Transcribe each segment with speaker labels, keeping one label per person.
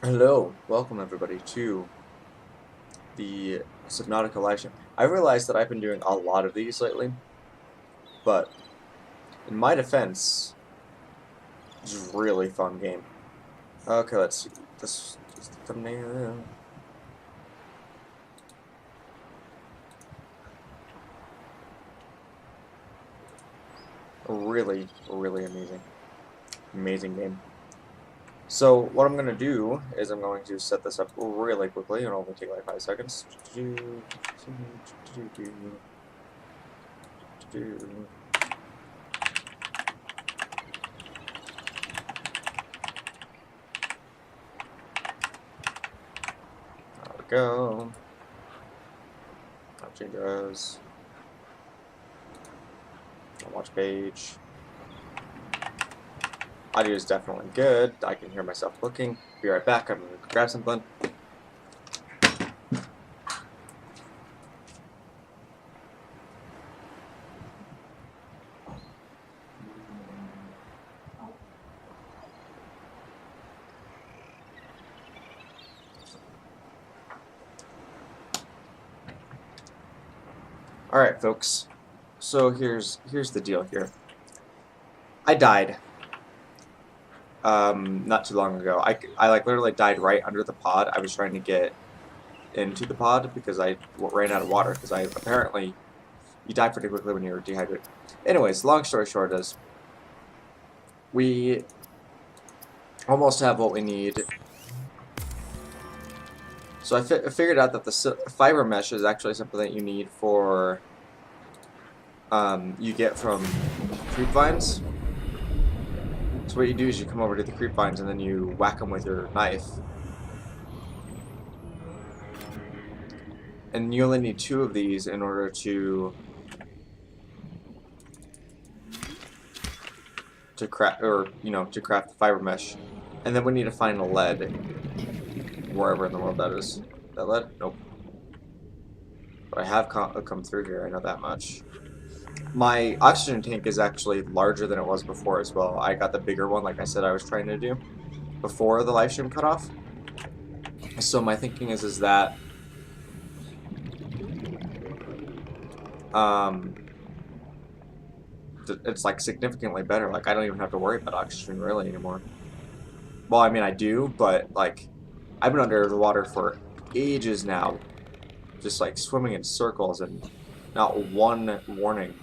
Speaker 1: Hello, welcome everybody to the Subnautica live stream. I realize that I've been doing a lot of these lately, but in my defense, it's a really fun game. Okay, let's see. This is the thumbnail. Really, really amazing game. So what I'm going to do is I'm going to set this up really quickly. It'll only take like 5 seconds. There we go. I'll change those. Watch page. Audio is definitely good. I can hear myself looking. Be right back. I'm going to grab something. Alright, folks. So here's the deal here. I died. Not too long ago. I like literally died right under the pod. I was trying to get into the pod because I ran out of water, because apparently you die pretty quickly when you're dehydrated. Anyways, long story short is we almost have what we need. So I figured out that the fiber mesh is actually something that you need for you get from creep vines. So what you do is you come over to the creep vines and then you whack them with your knife. And you only need 2 of these in order to craft, or to craft the fiber mesh. And then we need to find a lead wherever in the world that is. That lead? Nope. But I have come through here. I know that much. My oxygen tank is actually larger than it was before as well. I got the bigger one, like I said I was trying to do before the live stream cut off. So my thinking is that it's like significantly better. Like I don't even have to worry about oxygen really anymore. Well, I mean I do, but like I've been under the water for ages now, just like swimming in circles and not one warning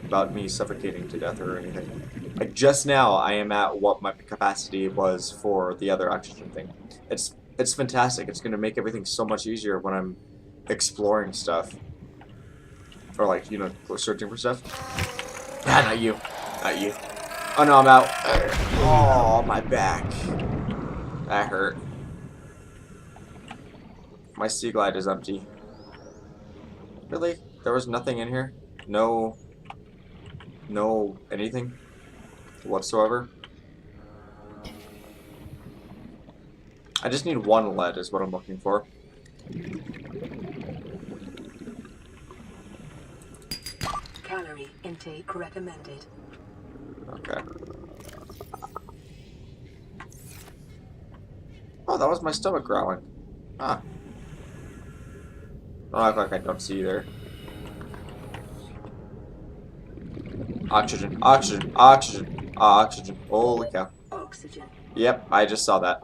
Speaker 1: about me suffocating to death or anything. Like just now, I am at what my capacity was for the other oxygen thing. It's fantastic. It's gonna make everything so much easier when I'm exploring stuff, or like searching for stuff. Ah, not you, not you. Oh no, I'm out. Oh, my back. That hurt. My sea glide is empty. Really? There was nothing in here? No anything whatsoever? I just need 1 lead is what I'm looking for.
Speaker 2: Calorie intake recommended.
Speaker 1: Okay. Oh, that was my stomach growling. Huh. Don't act like I don't see you there. Oxygen, oxygen, oxygen, oxygen. Holy cow.
Speaker 2: Oxygen.
Speaker 1: Yep, I just saw that.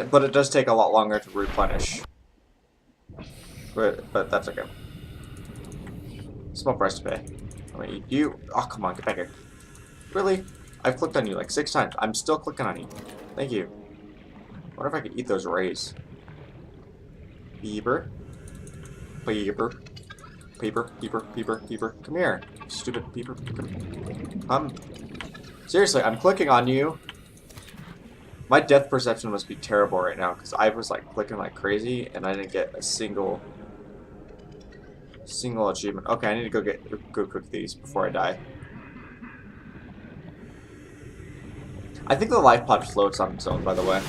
Speaker 1: But it does take a lot longer to replenish. But that's okay. Small price to pay. I'm gonna eat you. Oh, come on, get back here. Really? I've clicked on you like 6 times. I'm still clicking on you. Thank you. I wonder if I could eat those rays. Beaver. Beaver. Peeper, peeper, peeper, peeper. Come here, stupid peeper. Seriously, I'm clicking on you. My depth perception must be terrible right now, because I was like clicking like crazy and I didn't get a single achievement. Okay, I need to go cook these before I die. I think the life pod floats on its own, by the way.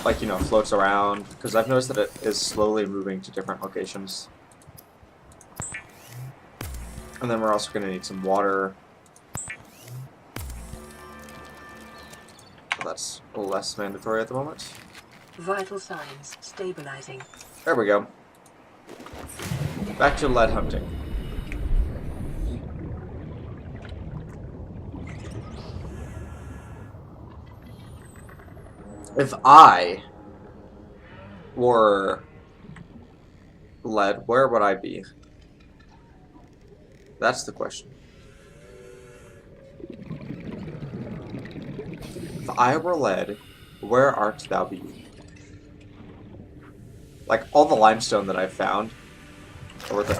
Speaker 1: Like, floats around, because I've noticed that it is slowly moving to different locations. And then we're also going to need some water. Well, that's less mandatory at the moment.
Speaker 2: Vital signs stabilizing.
Speaker 1: There we go. Back to lead hunting. If I were lead, where would I be? That's the question. If I were lead, where art thou be? Like, all the limestone that I found over the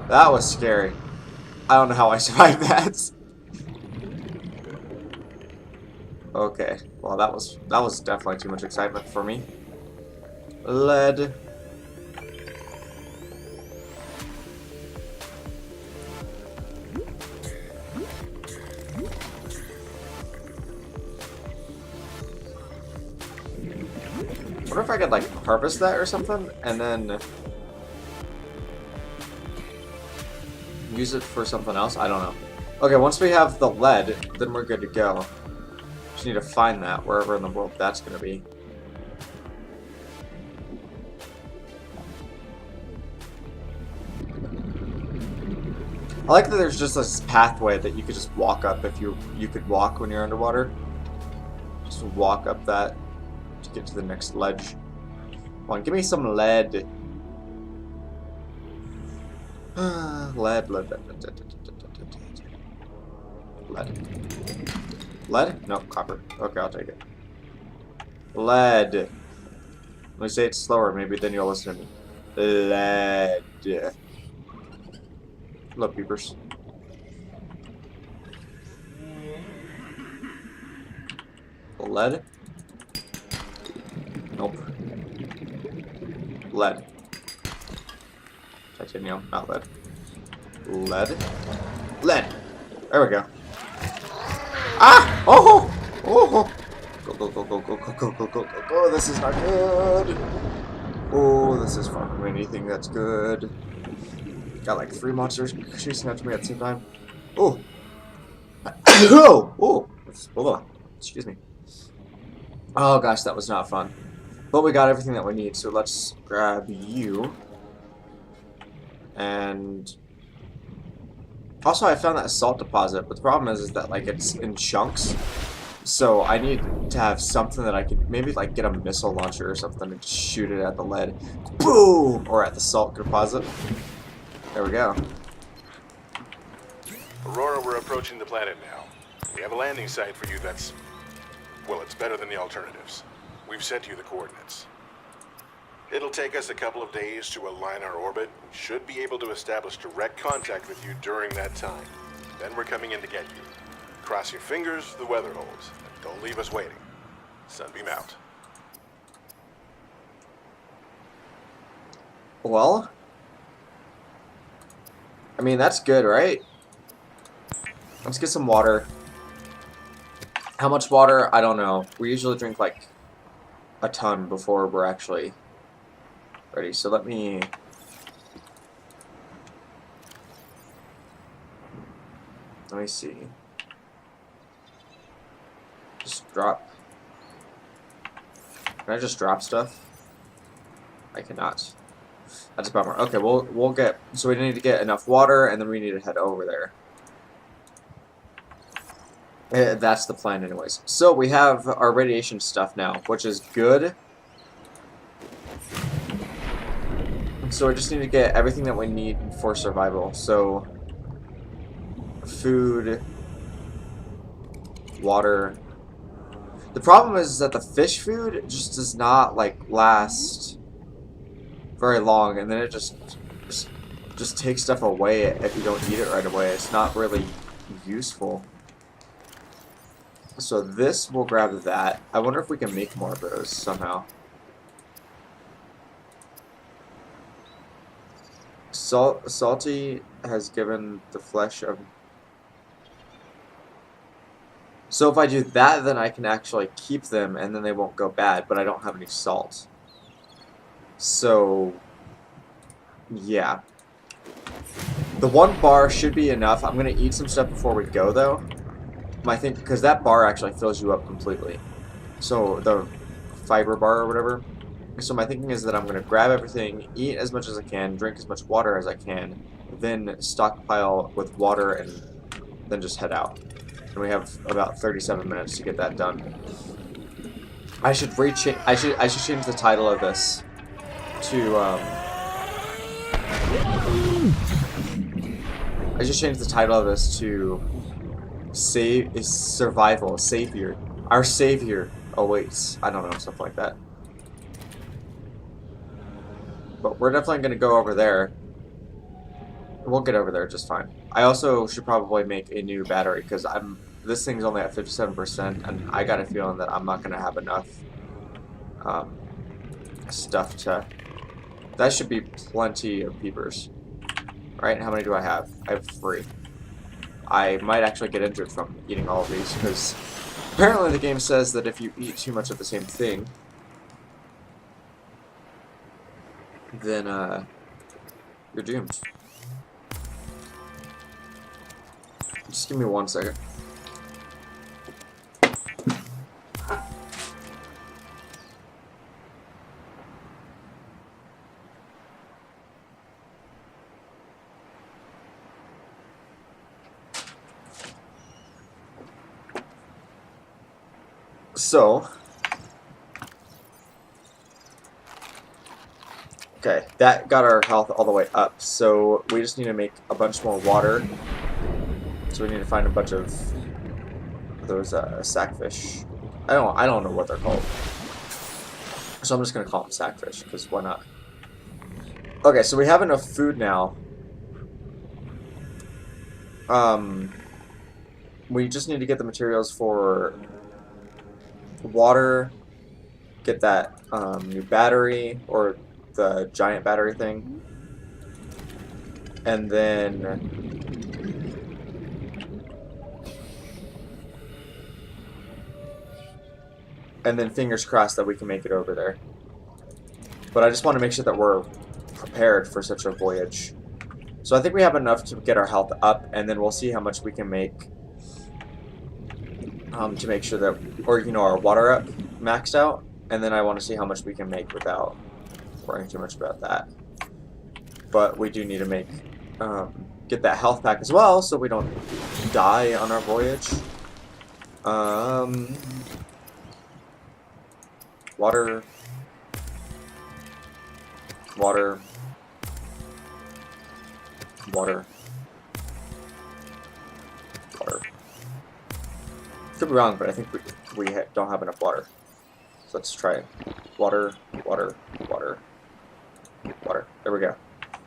Speaker 1: that was scary. I don't know how I survived that. Okay, well that was definitely too much excitement for me. Lead. I wonder if I could like harvest that or something and then use it for something else. I don't know. Okay, once we have the lead, then we're good to go. Just need to find that wherever in the world that's gonna be. I like that there's just this pathway that you could just walk up if you could walk when you're underwater. Just walk up that to get to the next ledge. Come on, give me some lead. Lead? No, copper. Okay, I'll take it. Lead. Let me say it slower, maybe then you'll listen to me. Lead. Hello, peepers. Lead? Nope. Lead. Titanium, not lead. Lead? Lead! There we go. Ah! Oh! Oh! Go, go, go, go, go, go, go, go, go, go, go. This is not good. Oh, this is far from anything that's good. Got like 3 monsters chasing after me at the same time. Oh! Oh! Oh! Hold on. Excuse me. Oh gosh, that was not fun. But we got everything that we need, so let's grab you. And also I found that salt deposit, but the problem is that like it's in chunks. So I need to have something that I could maybe like get a missile launcher or something and shoot it at the lead. Boom! Or at the salt deposit. There we go.
Speaker 3: Aurora, we're approaching the planet now. We have a landing site for you that's... well, it's better than the alternatives. We've sent you the coordinates. It'll take us a couple of days to align our orbit. We should be able to establish direct contact with you during that time. Then we're coming in to get you. Cross your fingers, the weather holds. And don't leave us waiting. Sunbeam out.
Speaker 1: Well, I mean, that's good, right? Let's get some water. How much water? I don't know. We usually drink like a ton before we're actually ready. So let me... see. Just drop. Can I just drop stuff? I cannot. That's a bummer. Okay, we'll get... so we need to get enough water, and then we need to head over there. That's the plan anyways. So we have our radiation stuff now, which is good. So we just need to get everything that we need for survival. So food, water. The problem is that the fish food just does not like last very long, and then it just takes stuff away if you don't eat it right away. It's not really useful. So this, we'll grab that. I wonder if we can make more of those somehow. Salty has given the flesh of... so if I do that, then I can actually keep them, and then they won't go bad, but I don't have any salt. So, yeah. The one bar should be enough. I'm going to eat some stuff before we go, though. I think, because that bar actually fills you up completely. So, the fiber bar or whatever. So my thinking is that I'm going to grab everything, eat as much as I can, drink as much water as I can, then stockpile with water, and then just head out. And we have about 37 minutes to get that done. I should I should change the title of this to I should change the title of this to Survival Savior. Our Savior awaits. I don't know, something like that. But we're definitely going to go over there. We'll get over there just fine. I also should probably make a new battery because this thing's only at 57%, and I got a feeling that I'm not going to have enough stuff to. That should be plenty of peepers, right? How many do I have? I have 3. I might actually get injured from eating all of these because apparently the game says that if you eat too much of the same thing, then you're doomed. Just give me 1 second. So, okay, that got our health all the way up. So we just need to make a bunch more water. So we need to find a bunch of those sackfish. I don't know what they're called. So I'm just gonna call them sackfish because why not? Okay, so we have enough food now. We just need to get the materials for water, get that new battery or the giant battery thing, and then fingers crossed that we can make it over there. But I just want to make sure that we're prepared for such a voyage. So I think we have enough to get our health up, and then we'll see how much we can make to make sure that, or you know, our water up maxed out, and then I want to see how much we can make without worrying too much about that. But we do need to make get that health pack as well, so we don't die on our voyage. Water. Water. Water. Water. Could be wrong, but I think we don't have enough water. So let's try it. Water, water, water, water. There we go.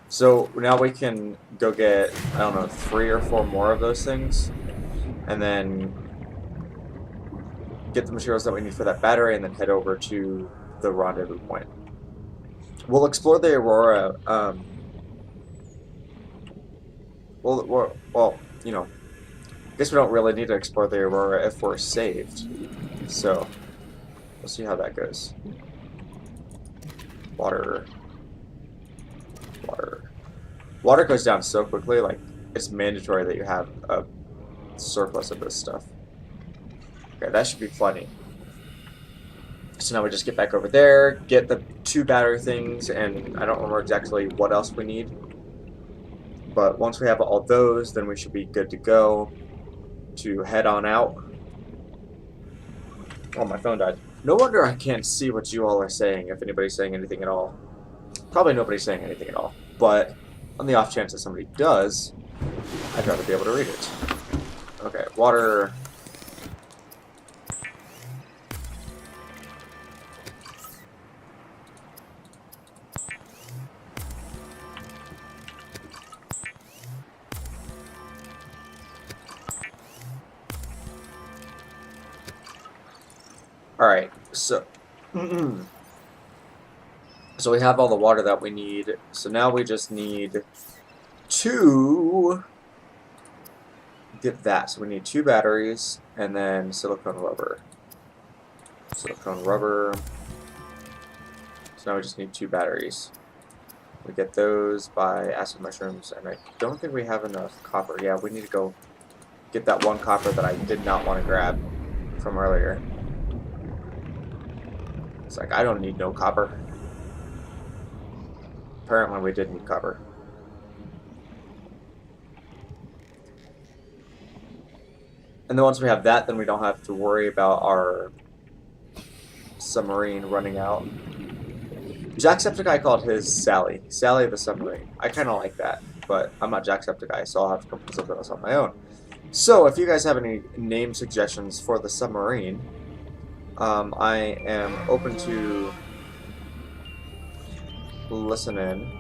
Speaker 1: So now we can go get, I don't know, 3 or 4 more of those things, and then get the materials that we need for that battery, and then head over to the rendezvous point. We'll explore the Aurora. Well, you know, I guess we don't really need to explore the Aurora if we're saved. So we'll see how that goes. Water. Water. Water goes down so quickly, like, it's mandatory that you have a surplus of this stuff. Okay, that should be plenty. So now we just get back over there, get the 2 battery things, and I don't remember exactly what else we need. But once we have all those, then we should be good to go to head on out. Oh, my phone died. No wonder I can't see what you all are saying, if anybody's saying anything at all. Probably nobody's saying anything at all. But on the off chance that somebody does, I'd rather be able to read it. Okay, water. Alright, so so we have all the water that we need. So now we just need to get that. So we need 2 batteries and then silicone rubber. Silicone rubber. So now we just need 2 batteries. We get those by acid mushrooms, and I don't think we have enough copper. Yeah, we need to go get that 1 copper that I did not want to grab from earlier. It's like, I don't need no copper. Apparently we did need copper. And then once we have that, then we don't have to worry about our submarine running out. Jacksepticeye called his Sally. Sally the submarine. I kind of like that, but I'm not Jacksepticeye, so I'll have to come up with something else on my own. So, if you guys have any name suggestions for the submarine, I am open to listen in,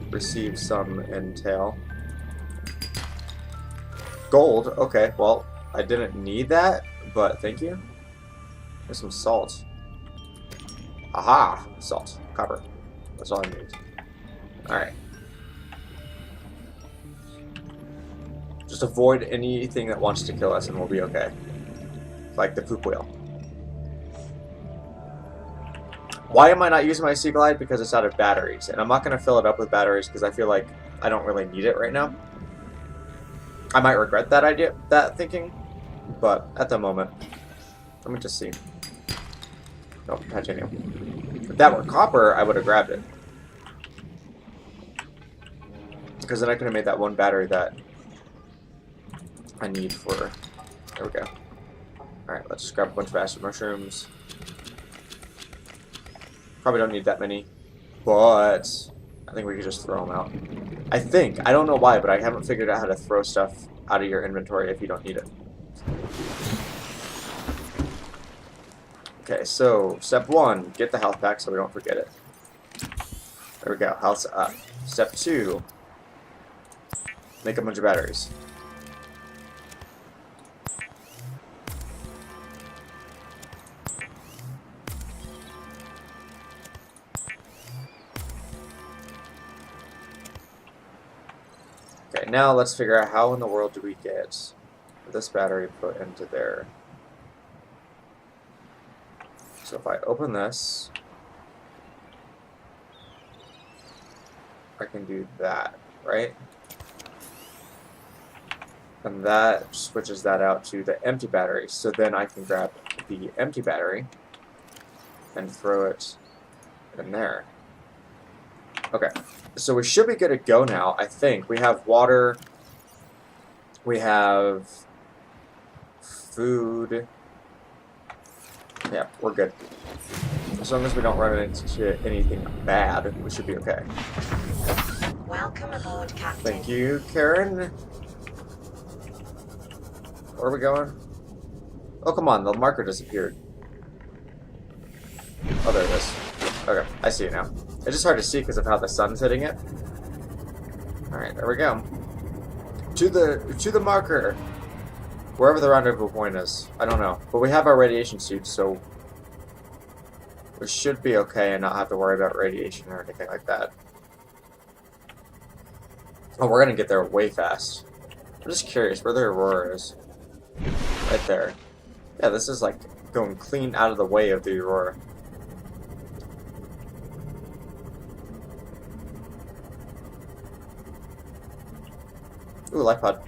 Speaker 1: receive some intel. Gold, okay, well, I didn't need that, but thank you. There's some salt. Aha! Salt. Copper. That's all I need. Alright. Just avoid anything that wants to kill us and we'll be okay. Like the poop whale. Why am I not using my Sea Glide? Because it's out of batteries. And I'm not going to fill it up with batteries because I feel like I don't really need it right now. I might regret that idea, that thinking. But at the moment, let me just see. Nope, titanium. If that were copper, I would have grabbed it. Because then I could have made that 1 battery that I need for... There we go. Alright, let's just grab a bunch of acid mushrooms. Probably don't need that many. But I think we could just throw them out. I think. I don't know why, but I haven't figured out how to throw stuff out of your inventory if you don't need it. Okay, so step 1, get the health pack so we don't forget it. There we go, health's up. Step 2, make a bunch of batteries. Okay, now let's figure out how in the world do we get this battery put into there. So if I open this, I can do that, right? And that switches that out to the empty battery. So then I can grab the empty battery and throw it in there. Okay, so we should be good to go now, I think. We have water, we have food. Yeah, we're good. As long as we don't run into anything bad, we should be okay.
Speaker 2: Welcome aboard, Captain.
Speaker 1: Thank you, Karen. Where are we going? Oh, come on, the marker disappeared. Oh, there it is. Okay, I see it now. It's just hard to see because of how the sun's hitting it. Alright, there we go. To the marker! Wherever the rendezvous point is. I don't know. But we have our radiation suits, so we should be okay and not have to worry about radiation or anything like that. Oh, we're gonna get there way fast. I'm just curious where the Aurora is. Right there. Yeah, this is like going clean out of the way of the Aurora. Ooh, life pod.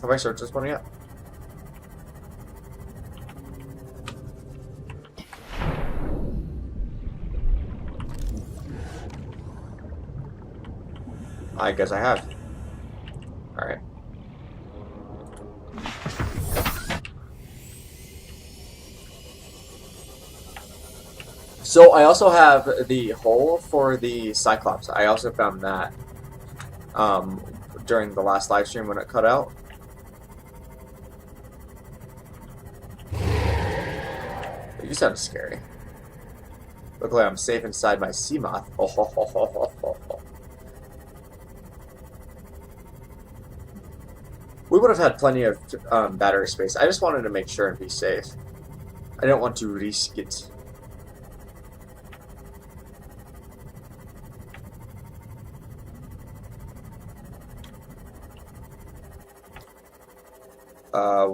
Speaker 1: Have I searched this one yet? I guess I have. Alright. So I also have the hole for the Cyclops. I also found that during the last live stream when it cut out. You sound scary. Look like I'm safe inside my sea moth. Oh, ho, ho, ho, ho, ho, ho. We would have had plenty of battery space. I just wanted to make sure and be safe. I didn't want to risk it.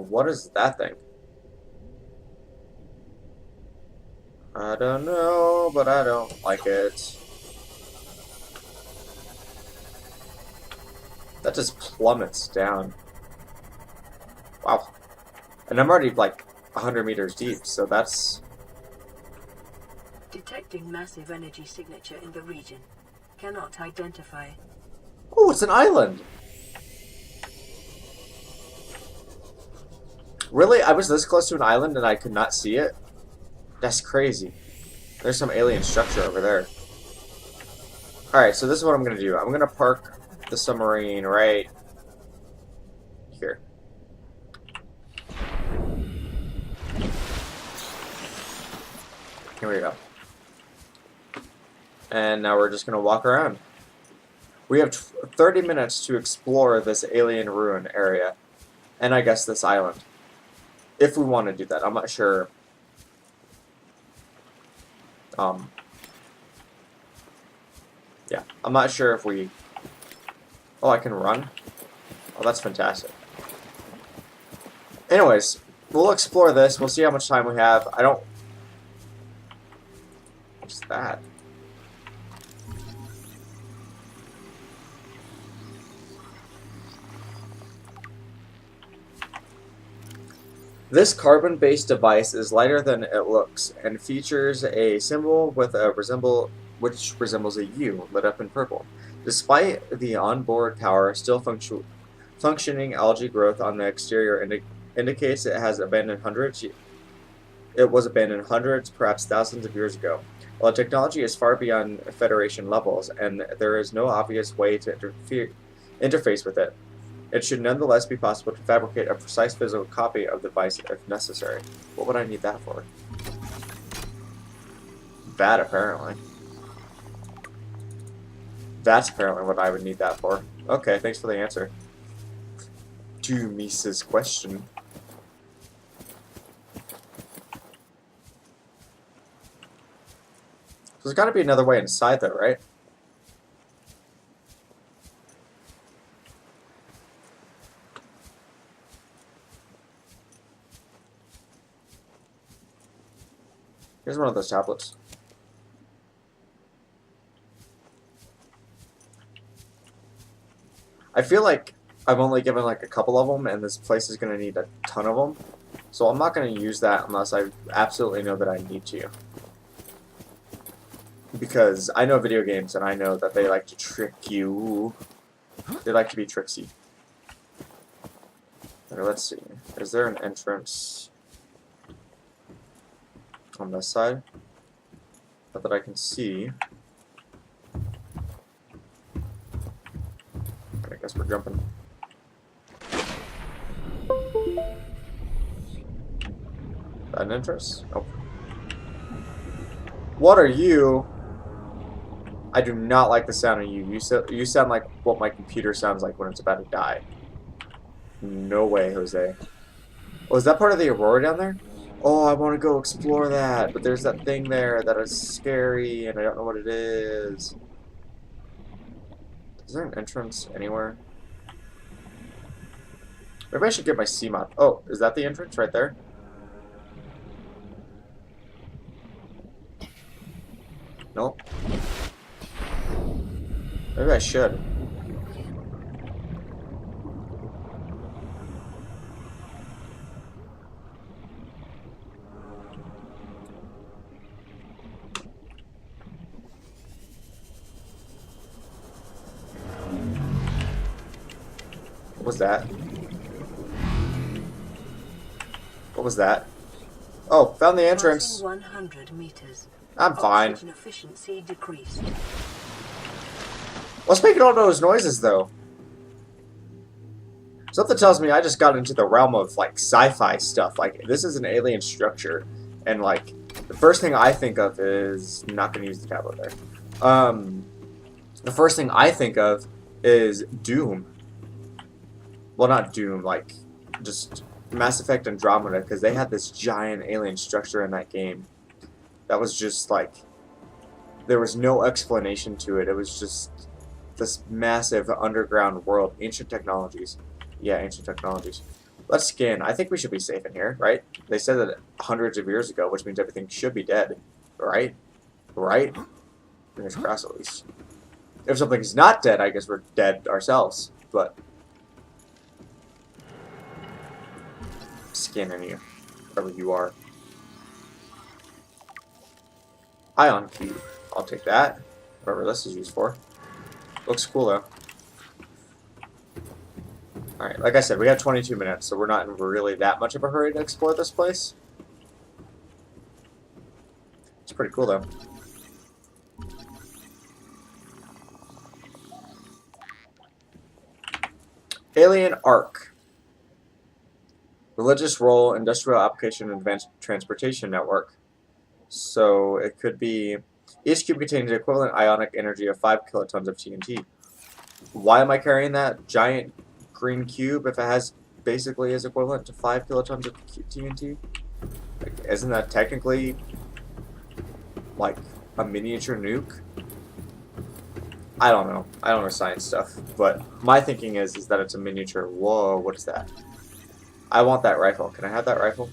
Speaker 1: What is that thing? I don't know, but I don't like it. That just plummets down. Wow. And I'm already like 100 meters deep, so that's...
Speaker 4: Detecting massive energy signature in the region. Cannot identify.
Speaker 1: Oh, it's an island! Really? I was this close to an island and I could not see it? That's crazy. There's some alien structure over there. Alright, so this is what I'm going to do. I'm going to park the submarine right here. Here we go. And now we're just going to walk around. We have 30 minutes to explore this alien ruin area. And I guess this island. If we want to do that. I'm not sure. Yeah, I'm not sure if we... Oh, I can run? Oh, that's fantastic. Anyways, we'll explore this. We'll see how much time we have. I don't... What's that? This carbon-based device is lighter than it looks and features a symbol with a which resembles a U lit up in purple. Despite the onboard power still functioning, algae growth on the exterior indicates it has abandoned hundreds. It was abandoned hundreds, perhaps thousands of years ago. While the technology is far beyond Federation levels, and there is no obvious way to interface with it, it should nonetheless be possible to fabricate a precise physical copy of the device if necessary. What would I need that for? That, apparently. That's apparently what I would need that for. Okay, thanks for the answer to Misa's question. So there's got to be another way inside, though, right? Here's one of those tablets. I feel like I've only given like a couple of them, and this place is going to need a ton of them. So I'm not going to use that unless I absolutely know that I need to. Because I know video games, and I know that they like to trick you. They like to be tricksy. Okay, let's see. Is there an entrance on this side? Not that I can see. I guess we're jumping. An entrance? Oh. What are you? I do not like the sound of you. You sound like what my computer sounds like when it's about to die. No way, Jose. Oh, is that part of the Aurora down there? Oh, I want to go explore that, but there's that thing there that is scary, and I don't know what it is. Is there an entrance anywhere? Maybe I should get my CMOD. Oh, is that the entrance right there? Nope. Maybe I should. What was that? What was that? Oh, found the entrance.
Speaker 4: 100 meters.
Speaker 1: I'm fine.
Speaker 4: Oxygen efficiency decreased.
Speaker 1: What's making all those noises, though? Something tells me I just got into the realm of, like, sci-fi stuff. Like, this is an alien structure. And, like, the first thing I think of is... I'm not going to use the tablet there. The first thing I think of is Doom. Well, not Doom, like, just Mass Effect Andromeda, because they had this giant alien structure in that game. That was just, like... There was no explanation to it. It was just... this massive underground world. Ancient technologies. Yeah, ancient technologies. Let's scan. I think we should be safe in here, right? They said that hundreds of years ago, which means everything should be dead. Right? Right? Fingers crossed at least. If something's not dead, I guess we're dead ourselves. But scanning you, whatever you are. Ion cube. I'll take that. Whatever this is used for. Looks cool though. Alright, like I said, we have 22 minutes, so we're not in really that much of a hurry to explore this place. It's pretty cool though. Alien Arc. Religious role, industrial application, and advanced transportation network. So it could be... Each cube contains the equivalent ionic energy of 5 kilotons of TNT. Why am I carrying that giant green cube if it has basically is equivalent to 5 kilotons of TNT? Like, isn't that technically like a miniature nuke? I don't know. I don't know science stuff, but my thinking is that it's a miniature. Whoa, what is that? I want that rifle. Can I have that rifle?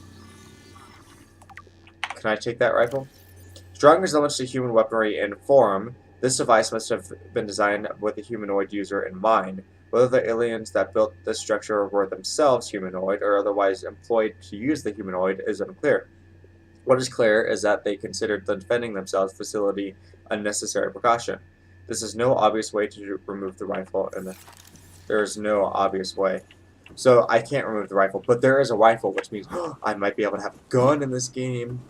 Speaker 1: Can I take that rifle? Strong resemblance to human weaponry in form, this device must have been designed with the humanoid user in mind. Whether the aliens that built this structure were themselves humanoid or otherwise employed to use the humanoid is unclear. What is clear is that they considered the defending themselves facility a necessary precaution. This is no obvious way to remove the rifle, and there is no obvious way. So I can't remove the rifle, but there is a rifle, which means I might be able to have a gun in this game.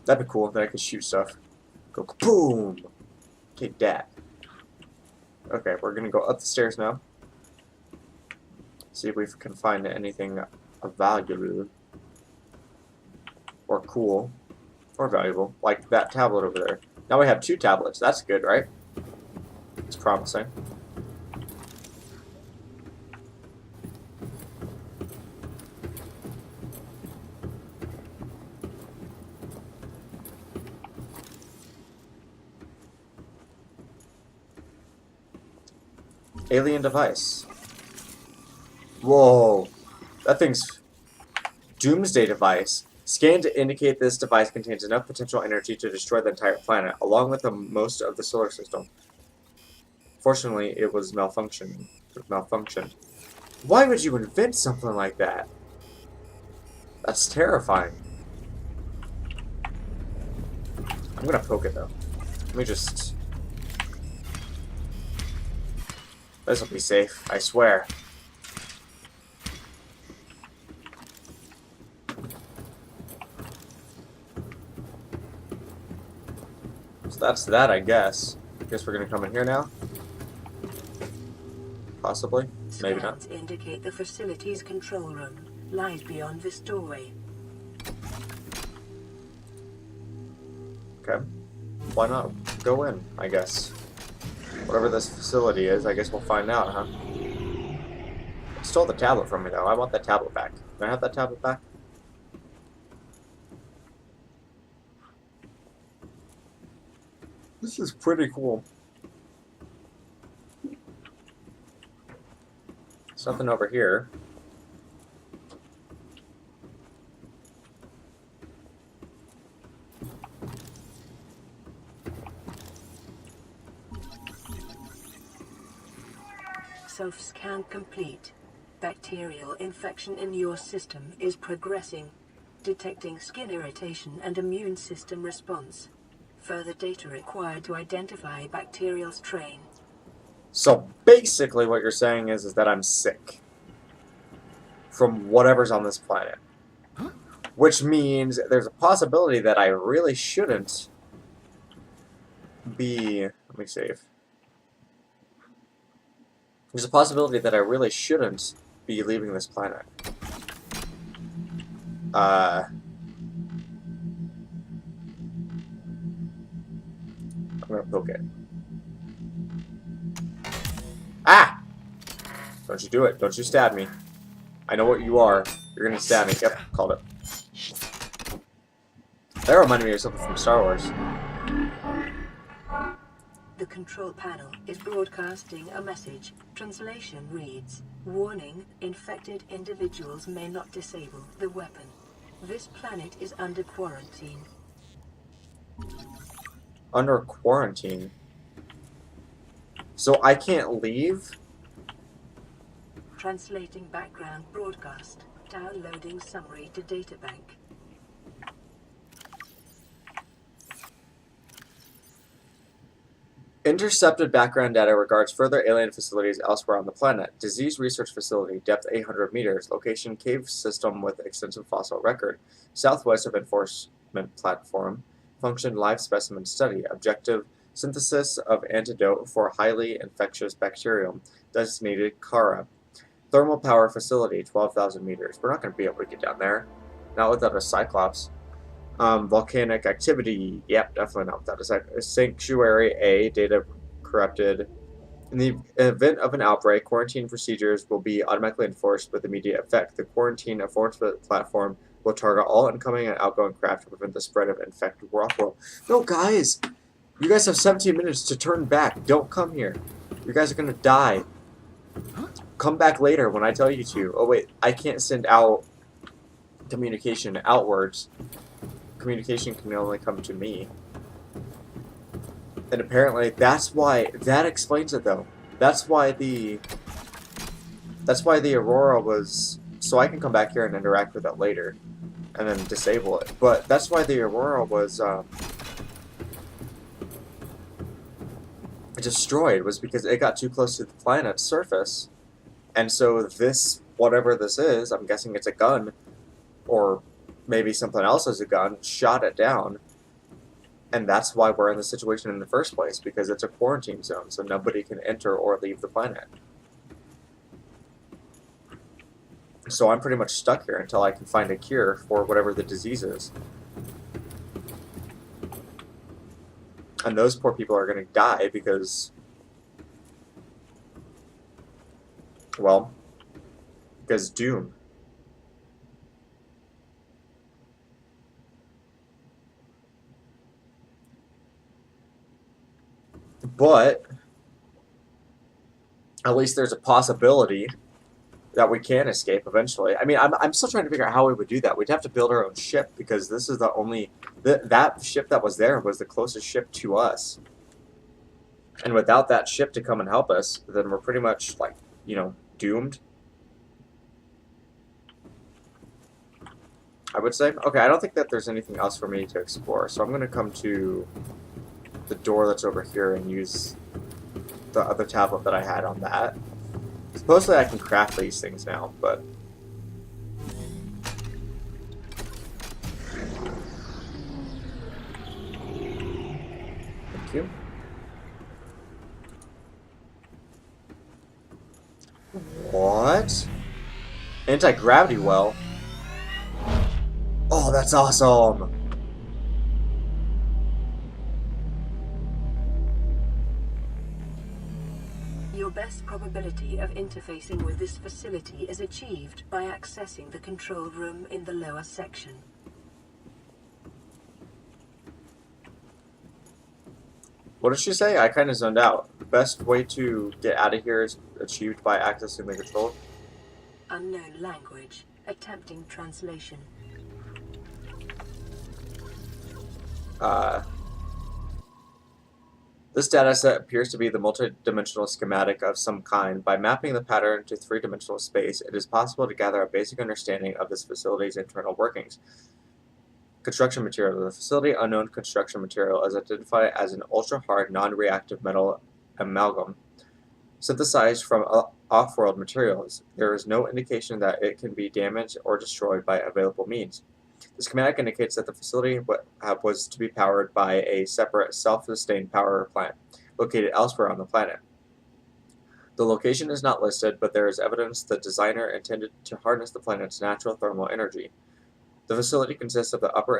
Speaker 1: That'd be cool, then I could shoot stuff. Go kaboom! Take that. Okay, we're gonna go up the stairs now. See if we can find anything of value. Or cool. Or valuable. Like that tablet over there. Now we have 2 tablets. That's good, right? It's promising. Alien device. Whoa. That thing's... Doomsday device. Scanned to indicate this device contains enough potential energy to destroy the entire planet, along with most of the solar system. Fortunately, it was malfunctioned. Why would you invent something like that? That's terrifying. I'm gonna poke it though. Let me just... This'll be safe, I swear. So that's that, I guess. Guess we're gonna come in here now? Possibly. Maybe not.
Speaker 4: Scans indicate the facility's control room lies beyond this doorway.
Speaker 1: Okay. Why not go in, I guess. Whatever this facility is, I guess we'll find out, huh? It stole the tablet from me, though. I want that tablet back. Can I have that tablet back? This is pretty cool. There's nothing over here.
Speaker 4: Self-scan complete. Bacterial infection in your system is progressing. Detecting skin irritation and immune system response. Further data required to identify bacterial strain.
Speaker 1: So basically what you're saying is that I'm sick. From whatever's on this planet. Which means there's a possibility that I really shouldn't be... Let me save. There's a possibility that I really shouldn't be leaving this planet. I'm gonna poke it. Ah! Don't you do it. Don't you stab me. I know what you are. You're gonna stab me. Yep, called it. That reminded me of something from Star Wars.
Speaker 4: The control panel is broadcasting a message. Translation reads, "Warning, infected individuals may not disable the weapon. This planet is under quarantine."
Speaker 1: Under quarantine. So I can't leave?
Speaker 4: Translating background broadcast. Downloading summary to databank.
Speaker 1: Intercepted background data regards further alien facilities elsewhere on the planet. Disease research facility, depth 800 meters. Location cave system with extensive fossil record. Southwest of enforcement platform. Function live specimen study. Objective synthesis of antidote for highly infectious bacterium. Designated Kara. Thermal power facility, 12,000 meters. We're not going to be able to get down there. Not without a Cyclops. Volcanic activity. Yep, definitely not without a sanctuary. A. Data corrupted. In the event of an outbreak, quarantine procedures will be automatically enforced with immediate effect. The quarantine enforcement platform will target all incoming and outgoing craft to prevent the spread of infected Rockwell. No, guys! You guys have 17 minutes to turn back. Don't come here. You guys are going to die. Come back later when I tell you to. Oh, wait. I can't send out communication outwards. Communication can only come to me. And apparently that's why that explains it though. That's why the Aurora was so I can come back here and interact with it later and then disable it. But that's why the Aurora was destroyed, was because it got too close to the planet's surface. And so this, whatever this is, I'm guessing it's a gun, or maybe something else as a gun, shot it down. And that's why we're in the situation in the first place, because it's a quarantine zone, so nobody can enter or leave the planet. So I'm pretty much stuck here until I can find a cure for whatever the disease is. And those poor people are going to die because, well, because doom. But at least there's a possibility that we can escape eventually. I mean, I'm still trying to figure out how we would do that. We'd have to build our own ship, because this is the only... that ship that was there was the closest ship to us. And without that ship to come and help us, then we're pretty much, like, you know, doomed. I would say. Okay, I don't think that there's anything else for me to explore, so I'm going to come to the door that's over here and use the other tablet that I had on that. Supposedly I can craft these things now, but... Thank you. What? Anti-gravity well? Oh, that's awesome!
Speaker 4: Your best probability of interfacing with this facility is achieved by accessing the control room in the lower section.
Speaker 1: What did she say? I kind of zoned out. The best way to get out of here is achieved by accessing the control.
Speaker 4: Unknown language. Attempting translation.
Speaker 1: This dataset appears to be the multi-dimensional schematic of some kind. By mapping the pattern to three-dimensional space, it is possible to gather a basic understanding of this facility's internal workings. Construction material. The facility unknown construction material is identified as an ultra-hard, non-reactive metal amalgam, synthesized from off-world materials. There is no indication that it can be damaged or destroyed by available means. The schematic indicates that the facility was to be powered by a separate, self-sustained power plant located elsewhere on the planet. The location is not listed, but there is evidence the designer intended to harness the planet's natural thermal energy. The facility consists of the upper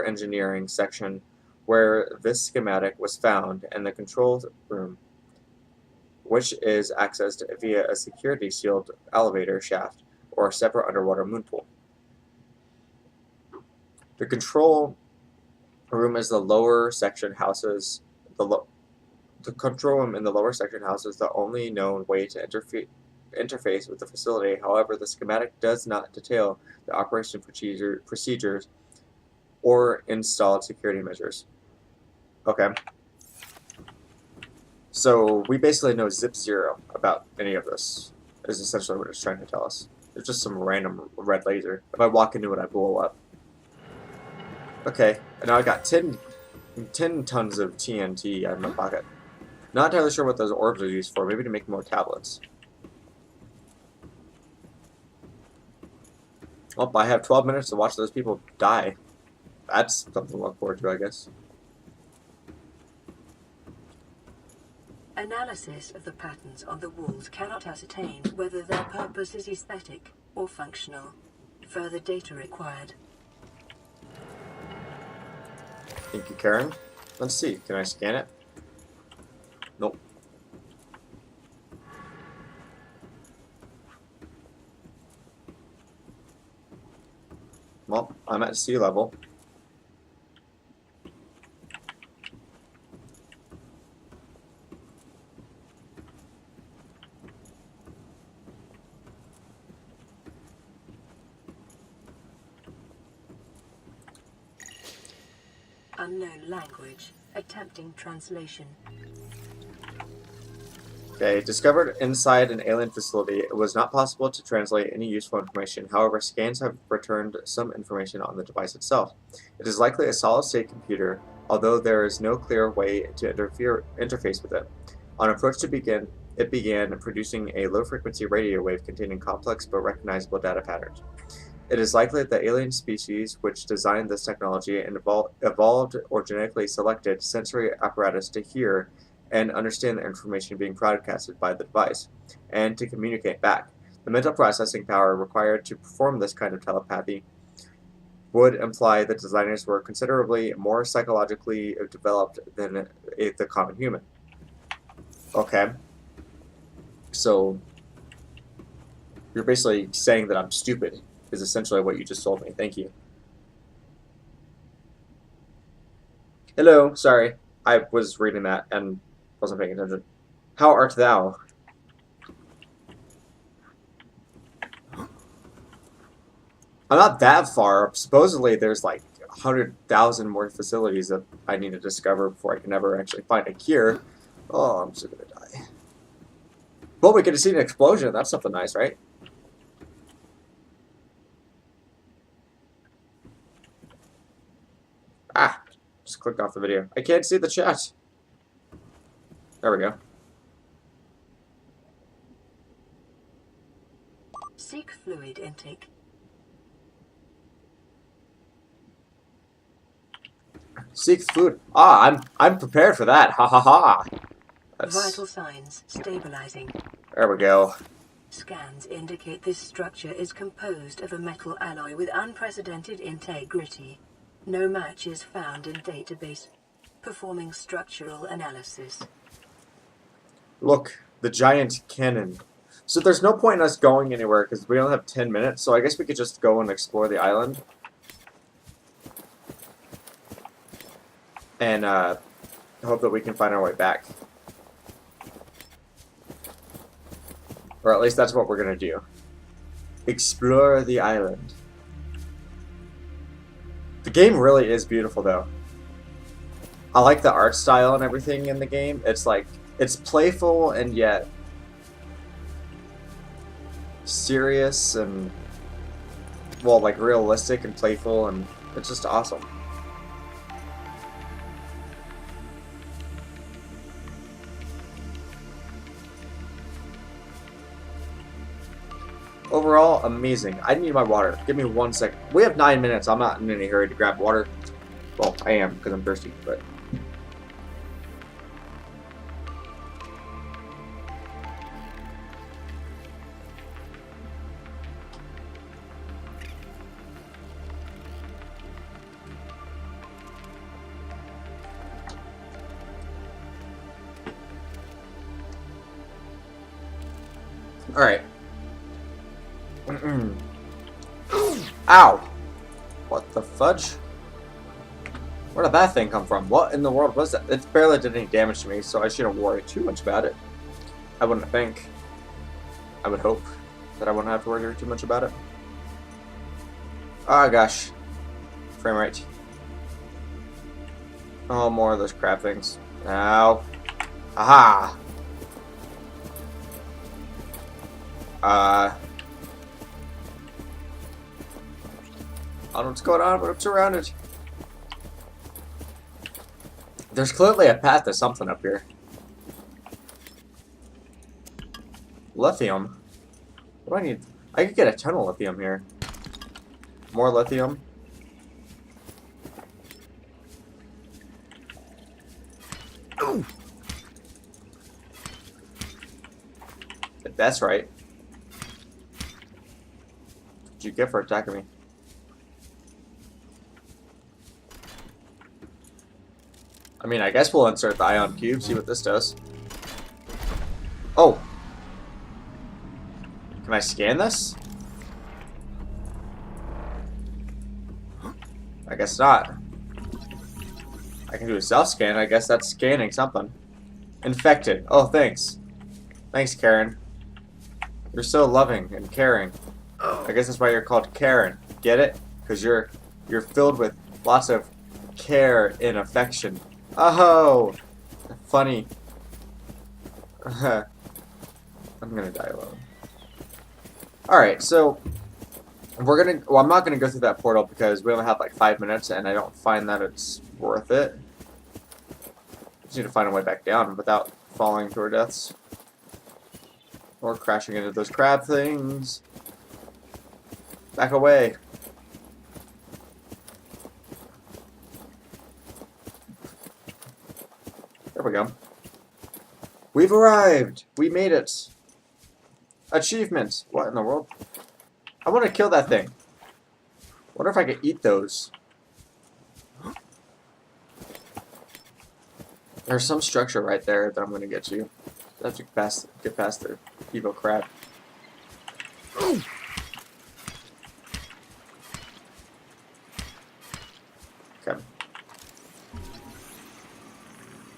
Speaker 1: engineering section, where this schematic was found, and the control room, which is accessed via a security-sealed elevator shaft or a separate underwater moon pool. The control room is the lower section houses the control room in the lower section houses the only known way to interface with the facility. However, the schematic does not detail the operation procedures or installed security measures. Okay. So we basically know zip zero about any of this, is essentially what it's trying to tell us. It's just some random red laser. If I walk into it, I blow up. Okay, and now I got 10 tons of TNT out of my pocket. Not entirely sure what those orbs are used for. Maybe to make more tablets. Well, I have 12 minutes to watch those people die. That's something to look forward to, I guess.
Speaker 4: Analysis of the patterns on the walls cannot ascertain whether their purpose is aesthetic or functional. Further data required.
Speaker 1: Thank you, Karen. Let's see. Can I scan it? Nope. Well, I'm at sea level.
Speaker 4: Unknown language. Attempting translation.
Speaker 1: Okay, discovered inside an alien facility, it was not possible to translate any useful information. However, scans have returned some information on the device itself. It is likely a solid-state computer, although there is no clear way to interface with it. On approach to begin, it began producing a low-frequency radio wave containing complex but recognizable data patterns. It is likely that the alien species which designed this technology and evolved or genetically selected sensory apparatus to hear and understand the information being broadcasted by the device, and to communicate back. The mental processing power required to perform this kind of telepathy would imply that designers were considerably more psychologically developed than the common human. Okay. So, you're basically saying that I'm stupid, is essentially what you just told me. Thank you. Hello, sorry. I was reading that and wasn't paying attention. How art thou? I'm not that far. Supposedly there's like 100,000 more facilities that I need to discover before I can ever actually find a cure. Oh, I'm so gonna die. Well, we get to see an explosion. That's something nice, right? Ah, just clicked off the video. I can't see the chat. There we go.
Speaker 4: Seek fluid intake.
Speaker 1: Seek food. Ah, I'm prepared for that. Ha ha ha.
Speaker 4: Vital signs stabilizing.
Speaker 1: There we go.
Speaker 4: Scans indicate this structure is composed of a metal alloy with unprecedented integrity. No match is found in database. Performing structural analysis.
Speaker 1: Look, the giant cannon. So there's no point in us going anywhere because we only have 10 minutes, so I guess we could just go and explore the island. And hope that we can find our way back. Or at least that's what we're going to do. Explore the island. The game really is beautiful, though. I like the art style and everything in the game. It's like, it's playful and yet serious and, well, like realistic and playful, and it's just awesome. Overall, amazing. I need my water. Give me 1 second. We have 9 minutes. I'm not in any hurry to grab water. Well, I am because I'm thirsty, but... Alright. Ow! What the fudge? Where did that thing come from? What in the world was that? It barely did any damage to me, so I shouldn't worry too much about it. I wouldn't think. I would hope that I wouldn't have to worry too much about it. Oh gosh. Frame rate. Oh, more of those crab things. Ow. Aha! I don't know what's going on, but I'm surrounded. There's clearly a path to something up here. Lithium? What do I need? I could get a ton of lithium here. More lithium.
Speaker 5: Ooh.
Speaker 1: That's right. What'd you get for attacking me? I mean, I guess we'll insert the ion cube, see what this does. Oh! Can I scan this? I guess not. I can do a self-scan. I guess that's scanning something. Infected. Oh, thanks. Thanks, Karen. You're so loving and caring. I guess that's why you're called Karen. Get it? Because you're filled with lots of care and affection. Oh! Funny. I'm gonna die alone. Alright, so we're gonna, well, I'm not gonna go through that portal because we only have like 5 minutes and I don't find that it's worth it. Just need to find a way back down without falling to our deaths. Or crashing into those crab things. Back away. There we go. We've arrived! We made it! Achievement! What in the world? I want to kill that thing. Wonder if I could eat those. There's some structure right there that I'm going to get to. I have to get past the evil crab. Okay.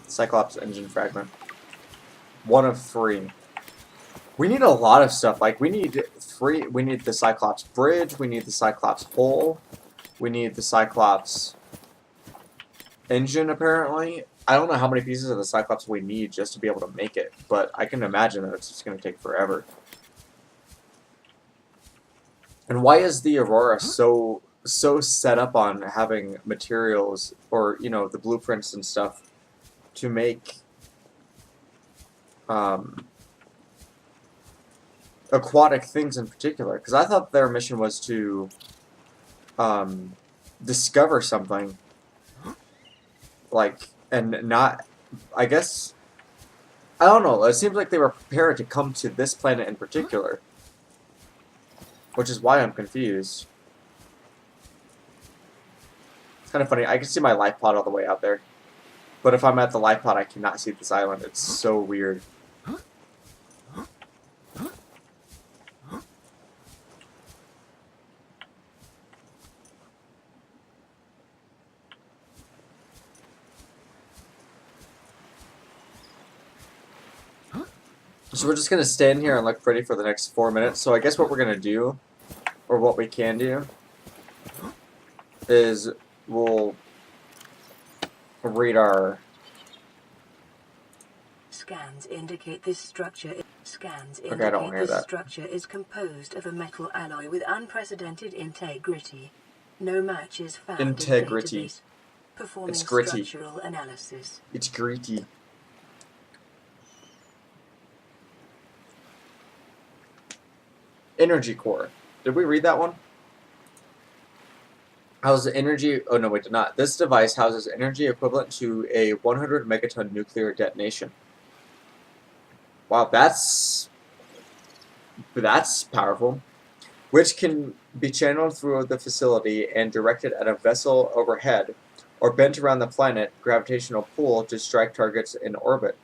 Speaker 1: Cyclops engine fragment. 1 of 3. We need a lot of stuff. Like, we need the Cyclops bridge, we need the Cyclops hull, we need the Cyclops engine, apparently. I don't know how many pieces of the Cyclops we need just to be able to make it, but I can imagine that it's just going to take forever. And why is the Aurora so set up on having materials, or, you know, the blueprints and stuff, to make aquatic things in particular? Because I thought their mission was to discover something, like, and not, I guess, I don't know, it seems like they were prepared to come to this planet in particular, which is why I'm confused. It's kind of funny, I can see my life pod all the way out there, but if I'm at the life pod I cannot see this island. It's so weird. So we're just going to stand here and look pretty for the next 4 minutes. So I guess what we're going to do, or what we can do, is we'll read our...
Speaker 4: Scans indicate this structure. Scans
Speaker 1: Okay, I don't
Speaker 4: indicate
Speaker 1: hear
Speaker 4: this
Speaker 1: that.
Speaker 4: structure is composed of a metal alloy with unprecedented integrity. No match is found
Speaker 1: Integrity.
Speaker 4: in database. Performing
Speaker 1: It's gritty.
Speaker 4: structural analysis.
Speaker 1: It's gritty. Energy core. Did we read that one? Houses energy... Oh, no, we did not. This device houses energy equivalent to a 100 megaton nuclear detonation. Wow, that's powerful. Which can be channeled through the facility and directed at a vessel overhead, or bent around the planet gravitational pull to strike targets in orbit.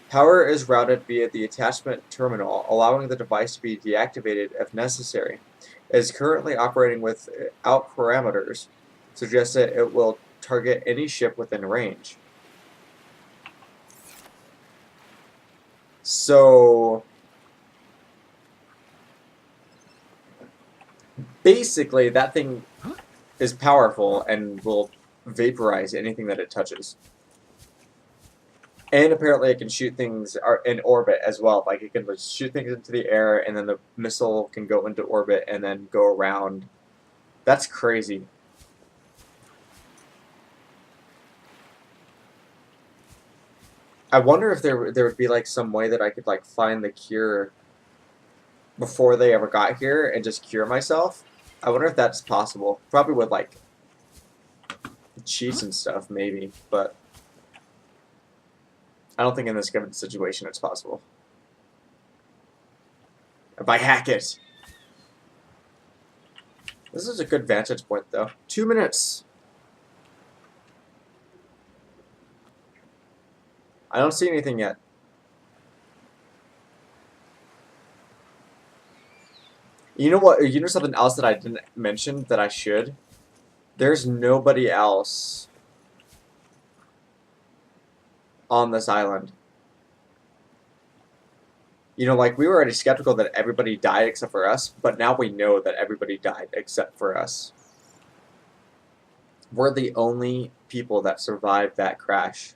Speaker 1: Power is routed via the attachment terminal, allowing the device to be deactivated if necessary. It is currently operating without parameters, suggests that it will target any ship within range. So basically that thing is powerful and will vaporize anything that it touches. And apparently it can shoot things in orbit as well. Like it can just shoot things into the air, and then the missile can go into orbit and then go around. That's crazy. I wonder if there would be like some way that I could like find the cure before they ever got here and just cure myself. I wonder if that's possible. Probably with like cheats and stuff, maybe, but I don't think in this given situation it's possible. If I hack it. This is a good vantage point, though. 2 minutes. I don't see anything yet. You know what? You know something else that I didn't mention that I should? There's nobody else on this island. You know, like, we were already skeptical that everybody died except for us, but now we know that everybody died except for us. We're the only people that survived that crash.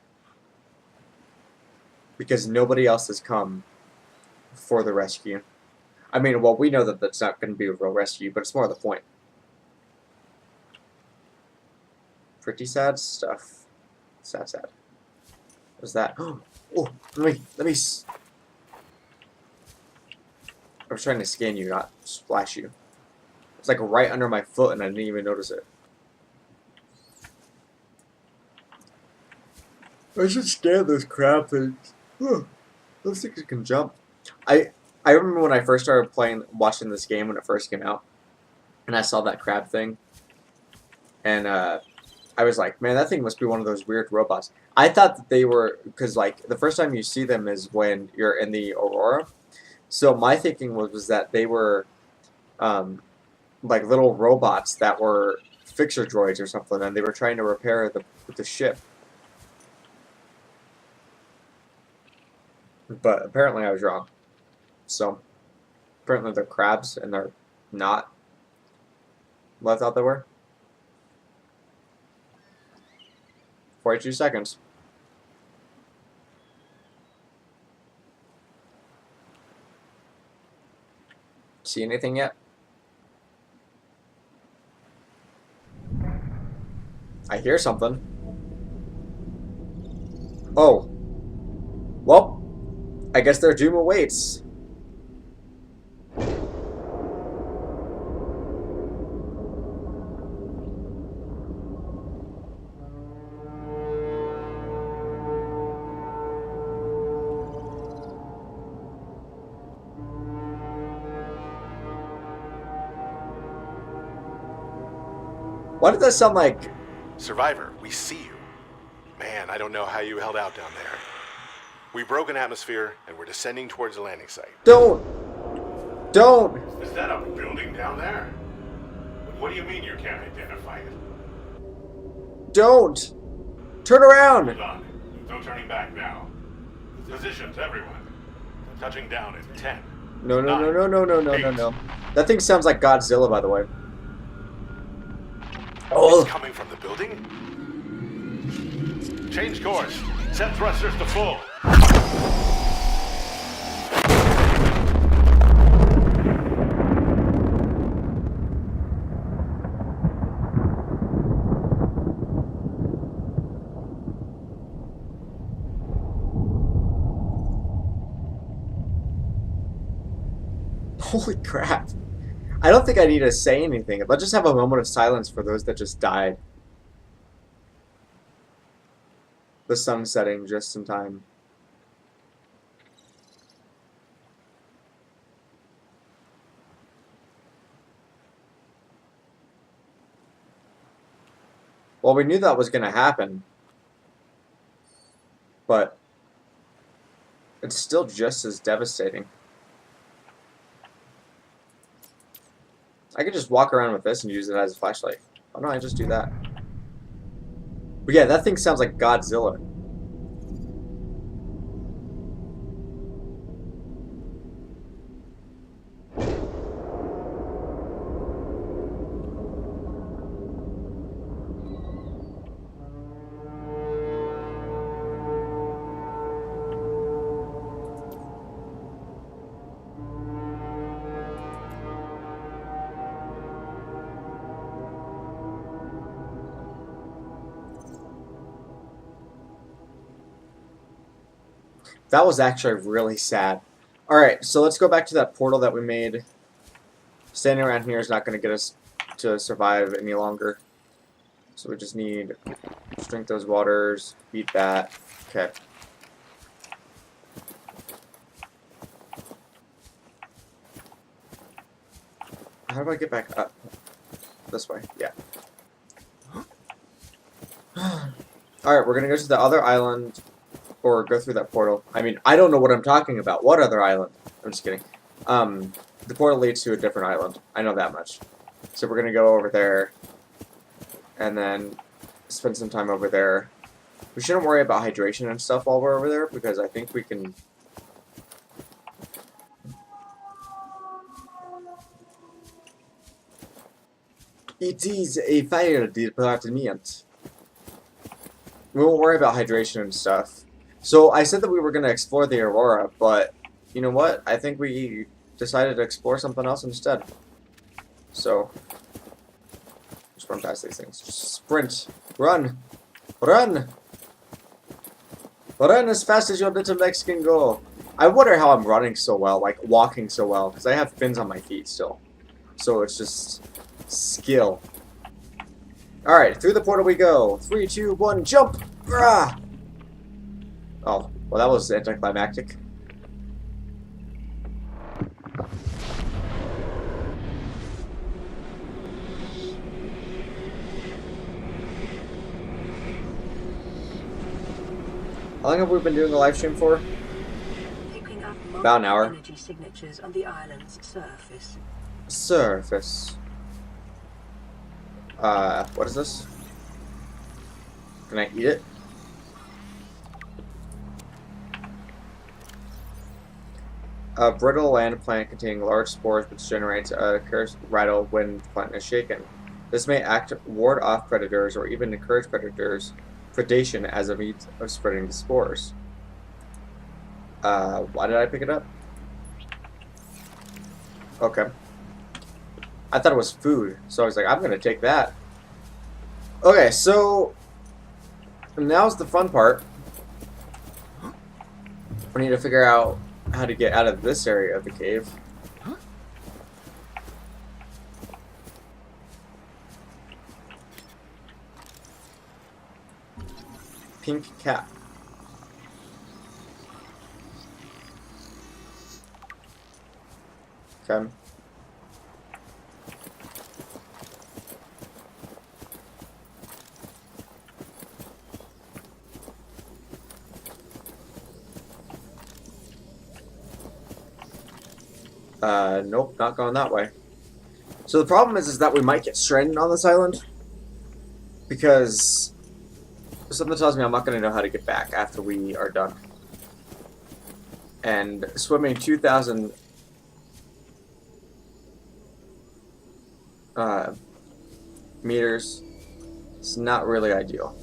Speaker 1: Because nobody else has come for the rescue. I mean, well, we know that that's not going to be a real rescue, but it's more the point. Pretty sad stuff. Sad. What's that? Oh, let me. I was trying to scan you, not splash you. It's like right under my foot, and I didn't even notice it. I should scan those crab things. Those things can jump. I remember when I first started watching this game when it first came out, and I saw that crab thing, and I was like, man, that thing must be one of those weird robots. I thought that they were, because like the first time you see them is when you're in the Aurora. So my thinking was that they were like little robots that were fixer droids or something, and they were trying to repair the ship. But apparently I was wrong. So apparently they're crabs, and they're not what I thought they were. 42 seconds. See anything yet? I hear something. Oh. Well, I guess their doom awaits. Why did that sound like...
Speaker 3: Survivor, we see you. Man, I don't know how you held out down there. We broke an atmosphere, and we're descending towards the landing site.
Speaker 1: Don't!
Speaker 3: Is that a building down there? What do you mean you can't identify it?
Speaker 1: Don't! Turn around!
Speaker 3: Hold on. No turning back now. Positions, everyone. Touching down in 10.
Speaker 1: No. That thing sounds like Godzilla, by the way. Oh!
Speaker 3: It's coming from the building? Change course. Set thrusters to full.
Speaker 1: Holy crap. I don't think I need to say anything. Let's just have a moment of silence for those that just died. The sun setting just in time. Well, we knew that was going to happen. But it's still just as devastating. I could just walk around with this and use it as a flashlight. Why don't I just do that? But yeah, that thing sounds like Godzilla. That was actually really sad. Alright, so let's go back to that portal that we made. Standing around here is not going to get us to survive any longer. So we just need to drink those waters, eat that. Okay. How do I get back up? This way, yeah. Alright, we're gonna go to the other island, or go through that portal. I mean, I don't know what I'm talking about. What other island? I'm just kidding. The portal leads to a different island. I know that much. So we're gonna go over there, and then spend some time over there. We shouldn't worry about hydration and stuff while we're over there, because I think we can... It is a fire department. We won't worry about hydration and stuff. So I said that we were going to explore the Aurora, but you know what? I think we decided to explore something else instead. So, just run past these things. Just sprint. Run. Run. Run as fast as your little legs can go. I wonder how I'm running so well, like walking so well, because I have fins on my feet still. So it's just skill. Alright, through the portal we go. 3, 2, 1, jump! Rah! Oh, well that was anticlimactic. How long have we been doing the live stream for?
Speaker 4: Picking up
Speaker 1: About an hour.
Speaker 4: energy signatures on the island's surface.
Speaker 1: Surface. What is this? Can I eat it? A brittle land plant containing large spores which generates a cursed rattle when the plant is shaken. This may act to ward off predators or even encourage predation as a means of spreading the spores. Why did I pick it up? Okay. I thought it was food, so I was like, I'm gonna take that. Okay, so now's the fun part. We need to figure out how to get out of this area of the cave. Pink cap. Okay. Nope, not going that way. So the problem is that we might get stranded on this island, because something tells me I'm not going to know how to get back after we are done. And swimming 2,000 meters is not really ideal.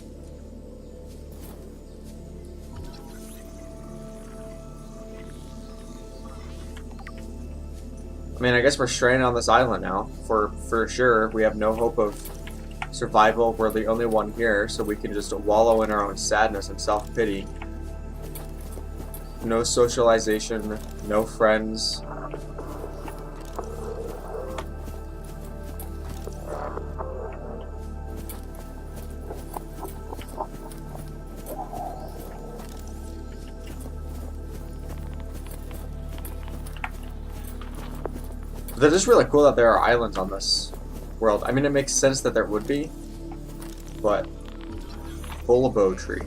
Speaker 1: I mean, I guess we're stranded on this island now, for sure. We have no hope of survival. We're the only one here, so we can just wallow in our own sadness and self-pity. No socialization, no friends. But it's just really cool that there are islands on this world. I mean, it makes sense that there would be, but Bullabo tree.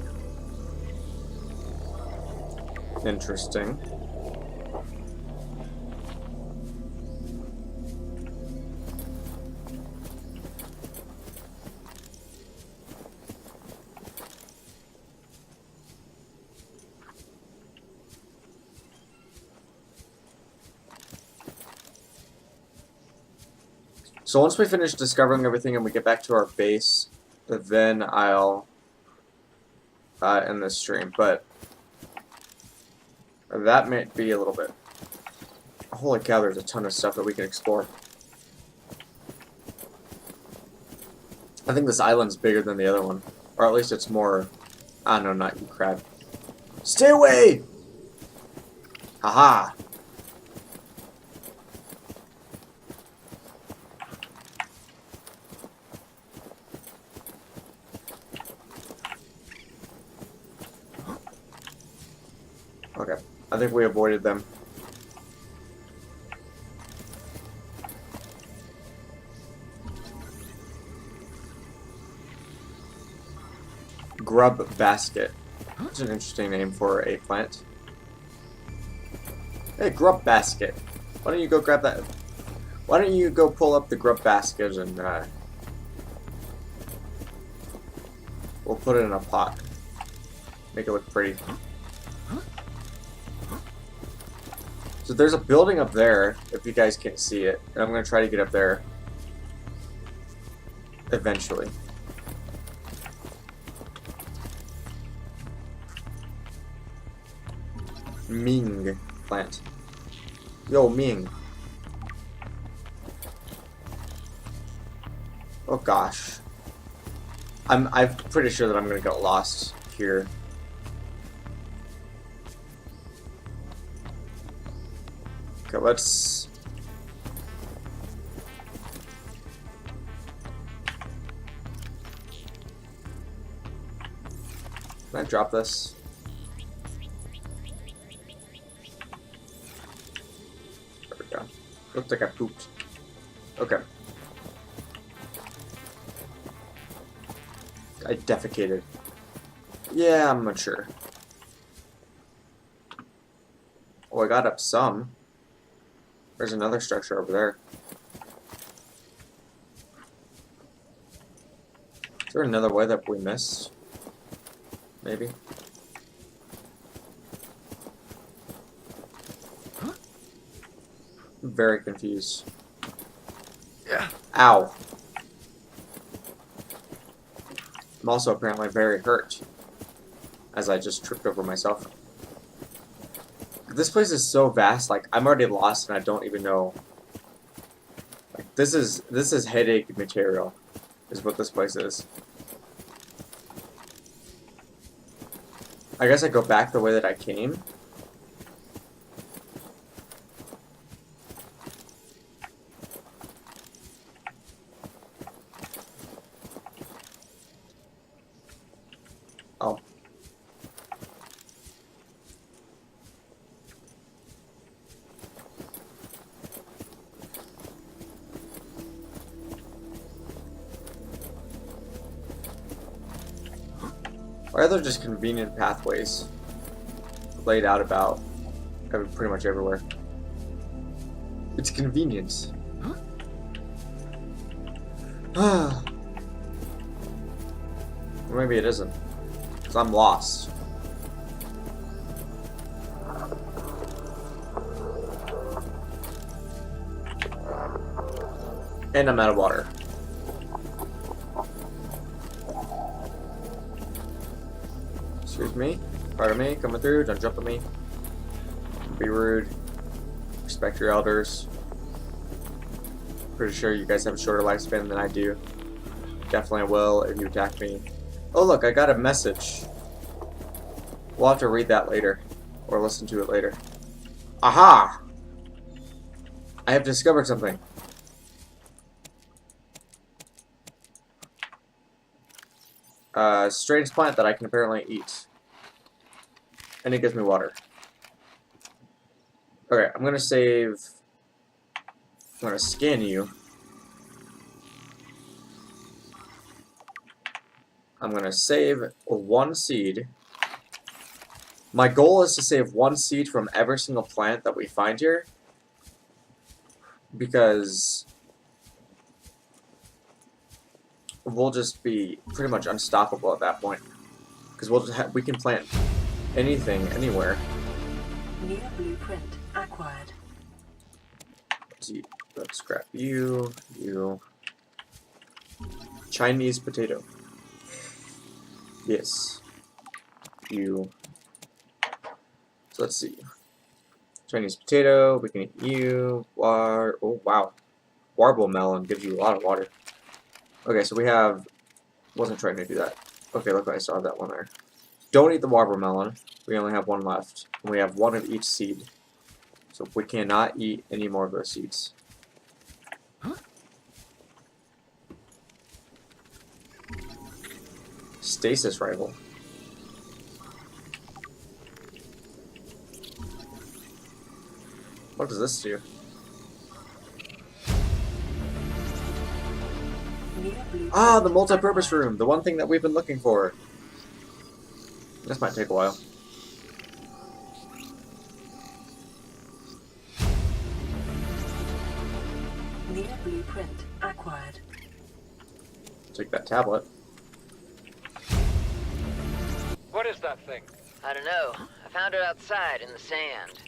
Speaker 1: Interesting. So once we finish discovering everything and we get back to our base, then I'll end this stream. But that might be a little bit. Holy cow, there's a ton of stuff that we can explore. I think this island's bigger than the other one. Or at least it's more... I don't know, not you crab. Stay away! Haha! Okay, I think we avoided them. Grub basket. That's an interesting name for a plant. Hey, grub basket. Why don't you go grab that? Why don't you go pull up the grub basket and we'll put it in a pot. Make it look pretty. So there's a building up there, if you guys can't see it, and I'm going to try to get up there eventually. Ming plant. Yo, Ming. Oh gosh. I'm pretty sure that I'm going to get lost here. Okay, let's... Can I drop this? There we go. Looks like I pooped. Okay. I defecated. Yeah, I'm not sure. Oh, I got up some. There's another structure over there. Is there another way that we missed? Maybe. I'm very confused.
Speaker 5: Yeah.
Speaker 1: Ow. I'm also apparently very hurt, as I just tripped over myself. This place is so vast, like, I'm already lost and I don't even know. Like, this is headache material, is what this place is. I guess I go back the way that I came. Oh. Or are there just convenient pathways laid out about pretty much everywhere? It's convenient. Or maybe it isn't. Because I'm lost. And I'm out of water. Excuse me. Pardon me. Coming through. Don't jump at me. Be rude. Respect your elders. Pretty sure you guys have a shorter lifespan than I do. Definitely will if you attack me. Oh look, I got a message. We'll have to read that later. Or listen to it later. Aha! I have discovered something. Strange plant that I can apparently eat. And it gives me water. Okay, I'm gonna save... I'm gonna scan you. I'm gonna save one seed. My goal is to save one seed from every single plant that we find here. Because... we'll just be pretty much unstoppable at that point. Because we can plant anything, anywhere.
Speaker 4: New blueprint acquired.
Speaker 1: Let's scrap you. Chinese potato. Yes. You. So let's see. Chinese potato, we can eat you. Oh wow. Warble melon gives you a lot of water. Okay, so we have... wasn't trying to do that. Okay, look, I saw that one there. Don't eat the watermelon. We only have one left. And we have one of each seed. So we cannot eat any more of those seeds. Stasis rifle. What does this do? Ah, the multi-purpose room. The one thing that we've been looking for. This might take a while.
Speaker 4: New blueprint acquired.
Speaker 1: Take that tablet.
Speaker 6: What is that thing?
Speaker 7: I don't know. I found it outside in the sand.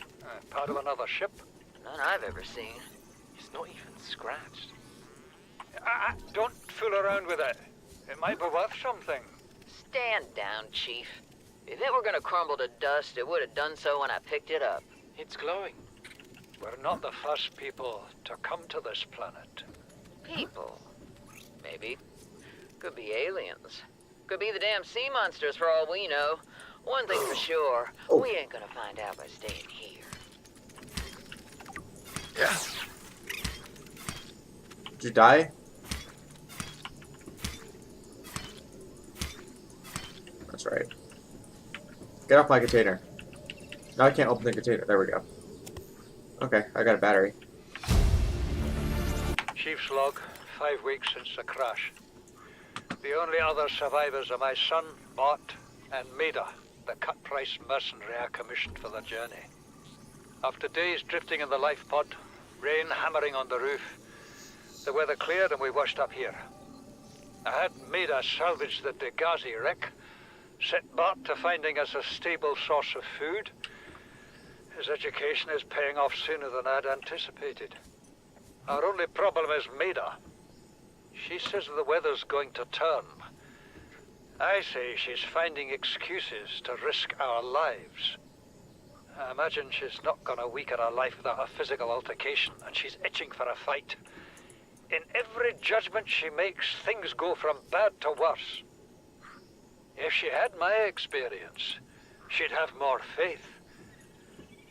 Speaker 6: Part of another ship?
Speaker 7: None I've ever seen.
Speaker 6: It's not even scratched. Don't fool around with it. It might be worth something.
Speaker 7: Stand down, Chief. If it were gonna crumble to dust, it would have done so when I picked it up.
Speaker 6: It's glowing. We're not the first people to come to this planet.
Speaker 7: People. Maybe. Could be aliens. Could be the damn sea monsters for all we know. One thing for sure, we ain't gonna find out by staying here.
Speaker 5: Yeah.
Speaker 1: Did you die? That's right. Get off my container. Now I can't open the container. There we go. Okay, I got a battery.
Speaker 6: Chief's log, 5 weeks since the crash. The only other survivors are my son, Mott, and Maida, the cut-price mercenary I commissioned for the journey. After days drifting in the life pod, rain hammering on the roof, the weather cleared and we washed up here. I had Maida salvage the Degazi wreck, set Bart to finding us a stable source of food. His education is paying off sooner than I'd anticipated. Our only problem is Maida. She says the weather's going to turn. I say she's finding excuses to risk our lives. I imagine she's not gonna weaken her life without a physical altercation, and she's itching for a fight. In every judgment she makes, things go from bad to worse. If she had my experience, she'd have more faith.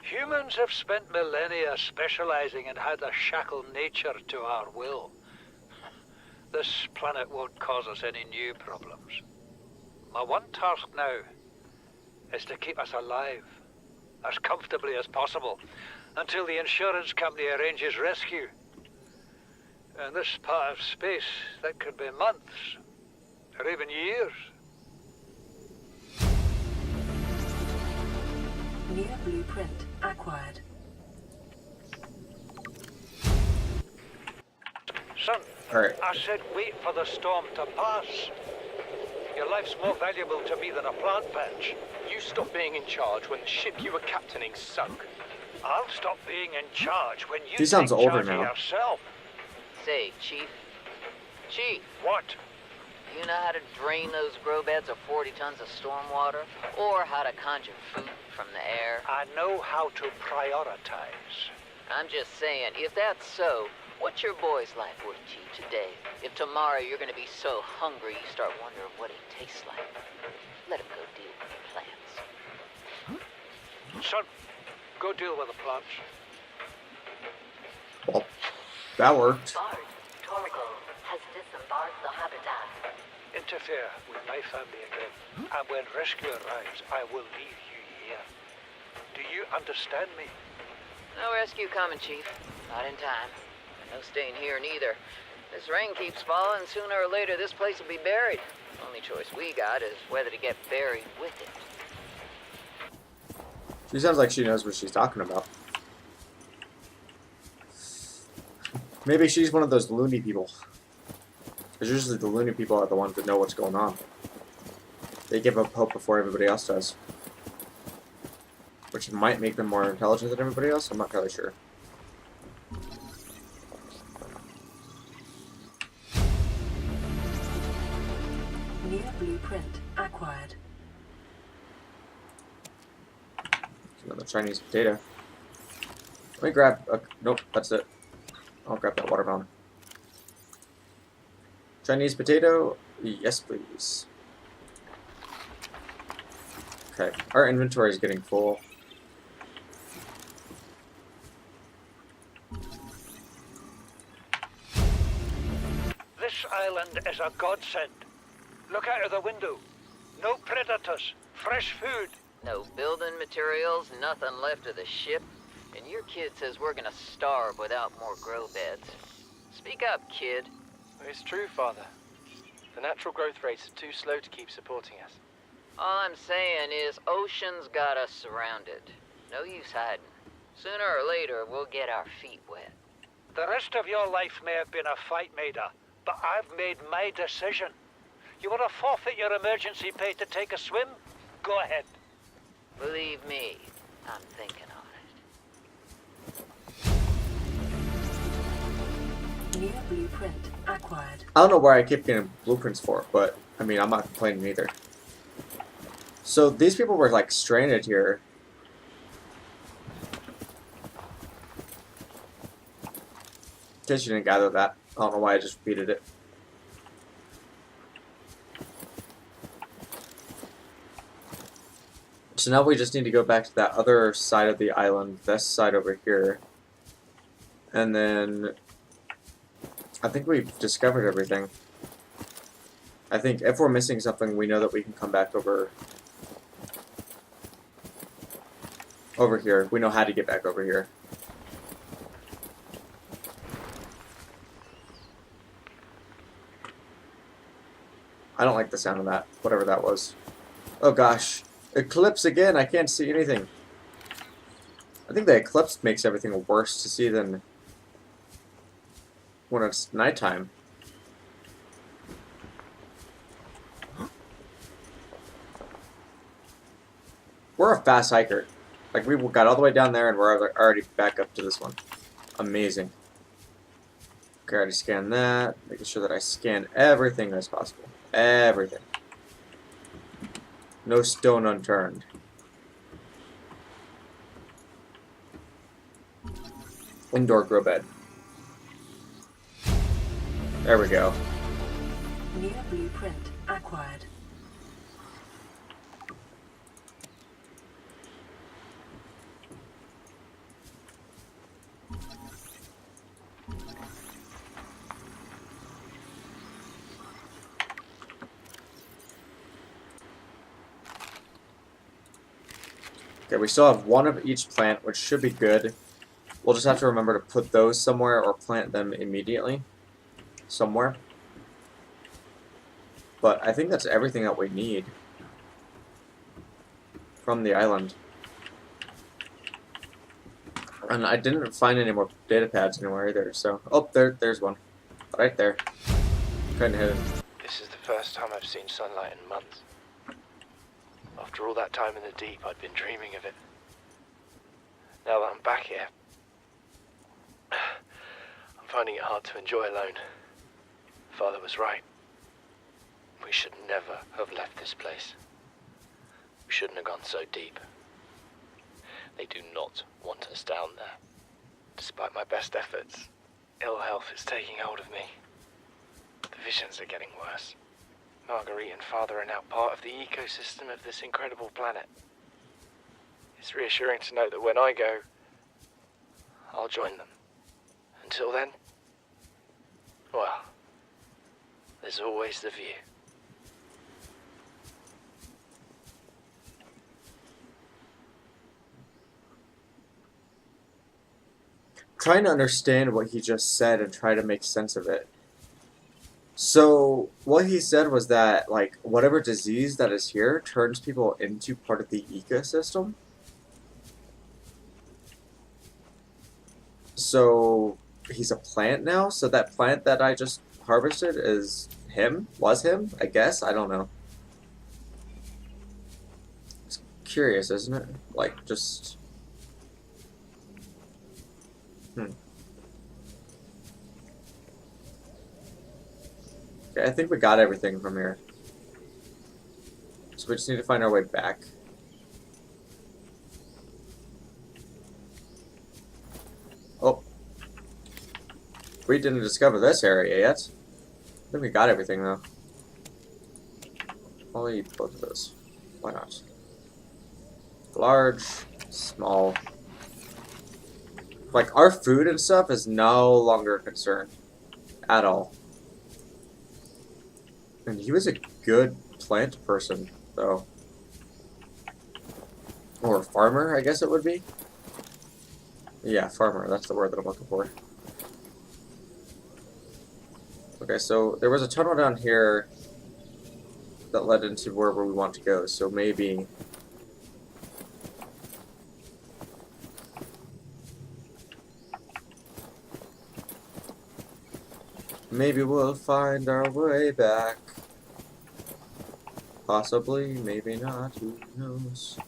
Speaker 6: Humans have spent millennia specializing in how to shackle nature to our will. This planet won't cause us any new problems. My one task now is to keep us alive, as comfortably as possible, until the insurance company arranges rescue. In this part of space, that could be months, or even years.
Speaker 4: New blueprint acquired.
Speaker 6: Son,
Speaker 1: Alright.
Speaker 6: I said wait for the storm to pass. Your life's more valuable to me than a plant patch.
Speaker 8: You stopped being in charge when the ship you were captaining sunk.
Speaker 6: I'll stop being in charge when you
Speaker 1: He sounds
Speaker 6: take
Speaker 1: older
Speaker 6: charge
Speaker 1: now.
Speaker 6: of yourself.
Speaker 7: Say, Chief. Chief,
Speaker 6: What?
Speaker 7: you know how to drain those grow beds of 40 tons of stormwater? Or how to conjure food from the air?
Speaker 6: I know how to prioritize.
Speaker 7: I'm just saying, if that's so, what's your boy's life worth to you today? If tomorrow you're gonna be so hungry you start wondering what it tastes like, let him go deal with the plants.
Speaker 6: Son, go deal with the plants.
Speaker 1: Well, that worked.
Speaker 2: Bard, Torgo has disembarked the habitat.
Speaker 6: Interfere with my family again, and when rescue arrives, I will leave you here. Do you understand me?
Speaker 7: No rescue coming, Chief. Not in time. And no staying here neither. This rain keeps falling, sooner or later this place will be buried. Only choice we got is whether to get buried with it.
Speaker 1: She sounds like she knows what she's talking about. Maybe she's one of those loony people. Because usually the loony people are the ones that know what's going on. They give up hope before everybody else does. Which might make them more intelligent than everybody else, I'm not entirely sure.
Speaker 4: New blueprint acquired.
Speaker 1: Another Chinese potato. Let me grab a... Nope, that's it. I'll grab that watermelon. Chinese potato? Yes, please. Okay, our inventory is getting full.
Speaker 6: land is a godsend. Look out of the window. No predators, fresh food.
Speaker 7: No building materials, nothing left of the ship. And your kid says we're gonna starve without more grow beds. Speak up, kid.
Speaker 8: It's true, Father. The natural growth rates are too slow to keep supporting us.
Speaker 7: All I'm saying is ocean's got us surrounded. No use hiding. Sooner or later, we'll get our feet wet.
Speaker 6: The rest of your life may have been a fight, Maida, but I've made my decision. You want to forfeit your emergency pay to take a swim? Go ahead.
Speaker 7: Believe me, I'm thinking on it.
Speaker 4: New blueprint acquired.
Speaker 1: I don't know where I keep getting blueprints for, but I mean, I'm not complaining either. So these people were like stranded here. In case you didn't gather that. I don't know why I just repeated it. So now we just need to go back to that other side of the island, this side over here. And then I think we've discovered everything. I think if we're missing something, we know that we can come back over here. We know how to get back over here. I don't like the sound of that, whatever that was. Oh gosh. Eclipse again, I can't see anything. I think the eclipse makes everything worse to see than when it's nighttime. We're a fast hiker. Like, we got all the way down there and we're already back up to this one. Amazing. Okay, I already scanned that. Making sure that I scan everything as possible. Everything. No stone unturned. Indoor grow bed. There we go.
Speaker 4: New blueprint acquired.
Speaker 1: Okay, we still have one of each plant, which should be good. We'll just have to remember to put those somewhere or plant them immediately. Somewhere. But I think that's everything that we need from the island. And I didn't find any more data pads anywhere either, so... Oh, there's one. Right there. Kind of hidden.
Speaker 8: This is the first time I've seen sunlight in months. After all that time in the deep, I'd been dreaming of it. Now that I'm back here, I'm finding it hard to enjoy alone. Father was right. We should never have left this place. We shouldn't have gone so deep. They do not want us down there. Despite my best efforts, ill health is taking hold of me. The visions are getting worse. Marguerite and Father are now part of the ecosystem of this incredible planet. It's reassuring to know that when I go, I'll join them. Until then, well, there's always the view.
Speaker 1: Trying to understand what he just said and try to make sense of it. So, what he said was that, like, whatever disease that is here turns people into part of the ecosystem. So, he's a plant now? So that plant that I just harvested is him? Was him? I guess? I don't know. It's curious, isn't it? Like, just... Okay, I think we got everything from here. So we just need to find our way back. Oh. We didn't discover this area yet. I think we got everything though. I'll eat both of those. Why not? Large, small. Like, our food and stuff is no longer a concern. At all. And he was a good plant person, though. Or farmer, I guess it would be. Yeah, farmer, that's the word that I'm looking for. Okay, so there was a tunnel down here that led into wherever we want to go, so maybe... Maybe we'll find our way back. Possibly, maybe not, who knows.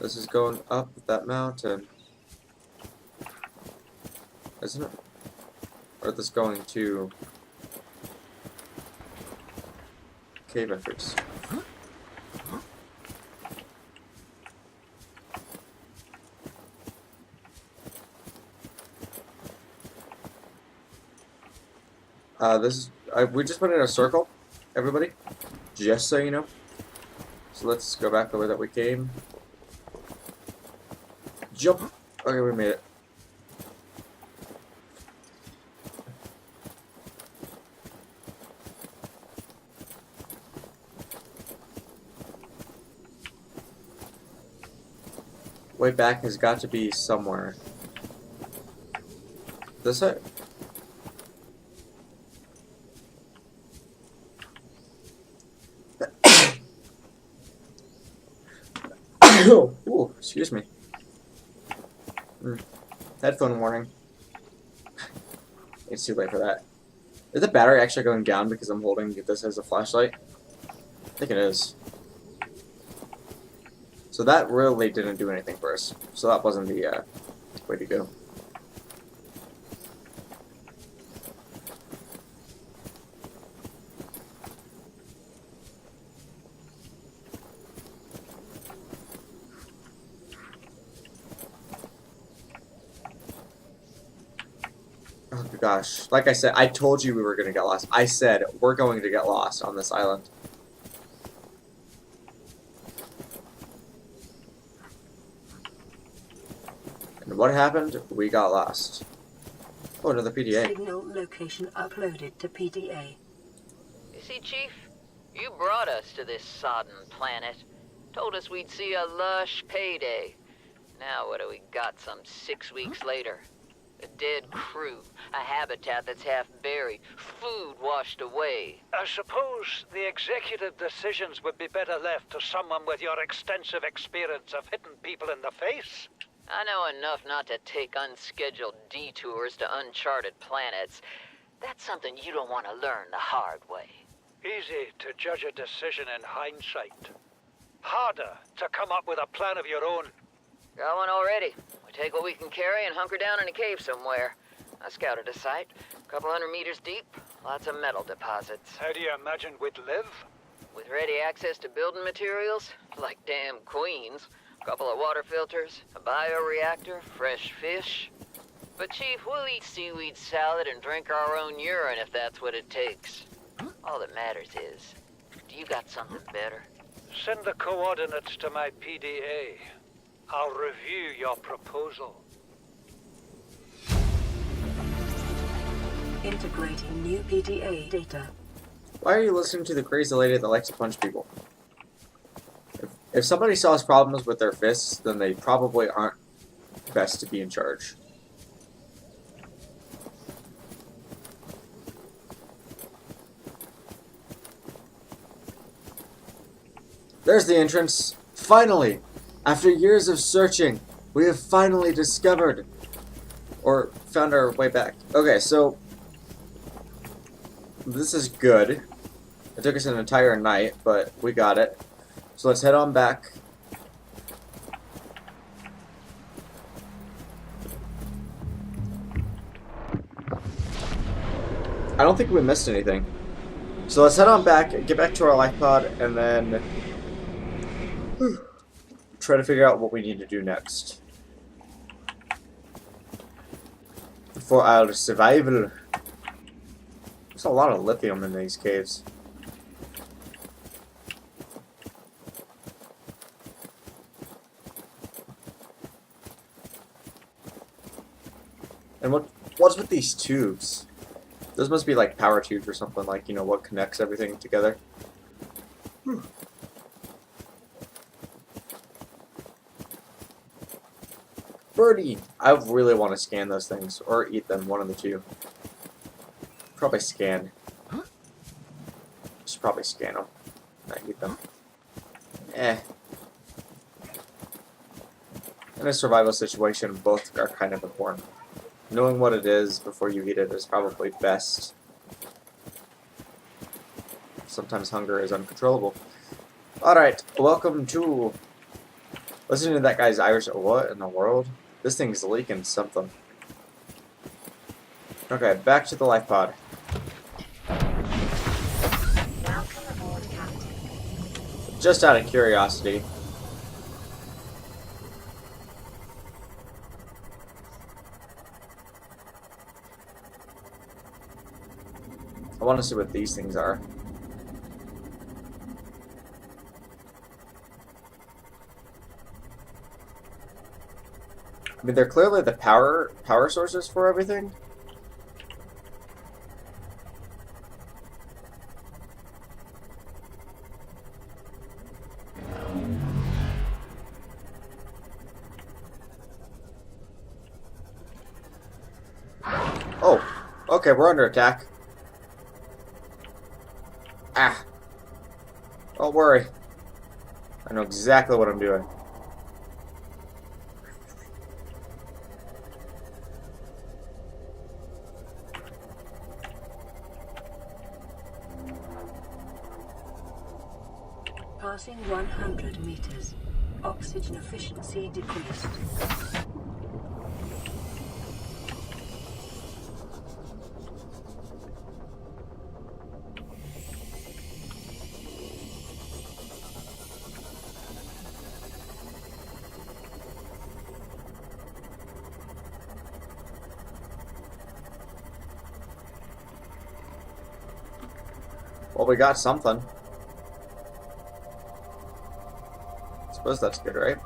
Speaker 1: This is going up that mountain. Isn't it? Or is this going to cave entrance? We just went in a circle, everybody, just so you know. So let's go back the way that we came. Jump! Okay, we made it. Way back has got to be somewhere. This side? Ooh, excuse me. Headphone warning. It's too late for that. Is the battery actually going down because I'm holding this as a flashlight? I think it is. So that really didn't do anything for us. So that wasn't the way to go. Oh gosh, like I said, I told you we were going to get lost. I said we're going to get lost on this island. And what happened? We got lost. Oh, another PDA.
Speaker 4: Signal location uploaded to PDA.
Speaker 7: You see, Chief? You brought us to this sodden planet. Told us we'd see a lush payday. Now what do we got some 6 weeks later? A dead crew, a habitat that's half buried, food washed away.
Speaker 6: I suppose the executive decisions would be better left to someone with your extensive experience of hitting people in the face.
Speaker 7: I know enough not to take unscheduled detours to uncharted planets. That's something you don't want to learn the hard way.
Speaker 6: Easy to judge a decision in hindsight. Harder to come up with a plan of your own.
Speaker 7: Got one already. We take what we can carry and hunker down in a cave somewhere. I scouted a site, a couple 100 meters deep, lots of metal deposits.
Speaker 6: How do you imagine we'd live?
Speaker 7: With ready access to building materials, like damn queens, a couple of water filters, a bioreactor, fresh fish. But Chief, we'll eat seaweed salad and drink our own urine if that's what it takes. All that matters is, do you got something better?
Speaker 6: Send the coordinates to my PDA. I'll review your proposal.
Speaker 4: Integrating new PDA data.
Speaker 1: Why are you listening to the crazy lady that likes to punch people? If somebody solves problems with their fists, then they probably aren't best to be in charge. There's the entrance. Finally! After years of searching, we have finally discovered or found our way back. Okay, so this is good. It took us an entire night, but we got it. So let's head on back. I don't think we missed anything. So let's head on back, get back to our life pod, and then try to figure out what we need to do next for our survival. There's a lot of lithium in these caves. And what's with these tubes? Those must be like power tubes or something, like, you know, what connects everything together. Birdie! I really want to scan those things, or eat them, one of the two. Probably scan. Just probably scan them, not eat them. Eh. In a survival situation, both are kind of important. Knowing what it is before you eat it is probably best. Sometimes hunger is uncontrollable. Alright, welcome to... Listening to that guy's Irish... What in the world? This thing's leaking something. Okay, back to the life pod.
Speaker 2: Welcome aboard, Captain.
Speaker 1: Just out of curiosity. I want to see what these things are. I mean, they're clearly the power sources for everything. Oh, okay, we're under attack. Ah. Don't worry. I know exactly what I'm doing.
Speaker 4: Passing 100 meters. Oxygen efficiency decreased.
Speaker 1: Well, we got something. Suppose that's good, right?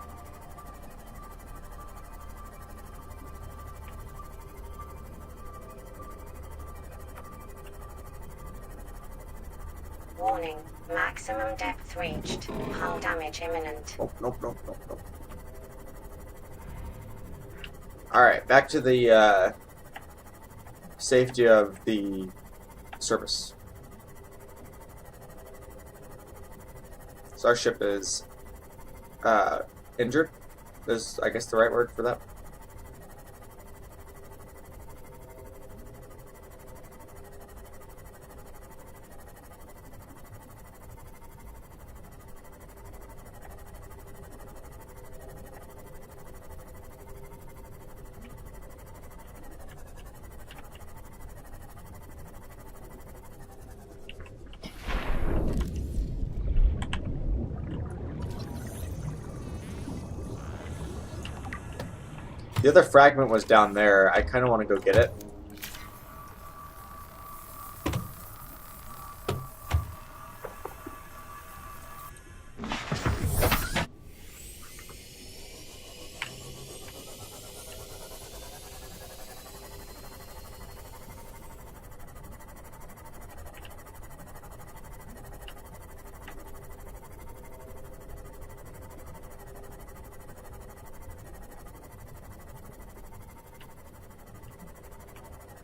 Speaker 2: Warning. Maximum depth reached. Hull damage imminent.
Speaker 1: Nope. Alright, back to the safety of the service. So our ship is injured. Is, I guess, the right word for that. The other fragment was down there. I kind of want to go get it.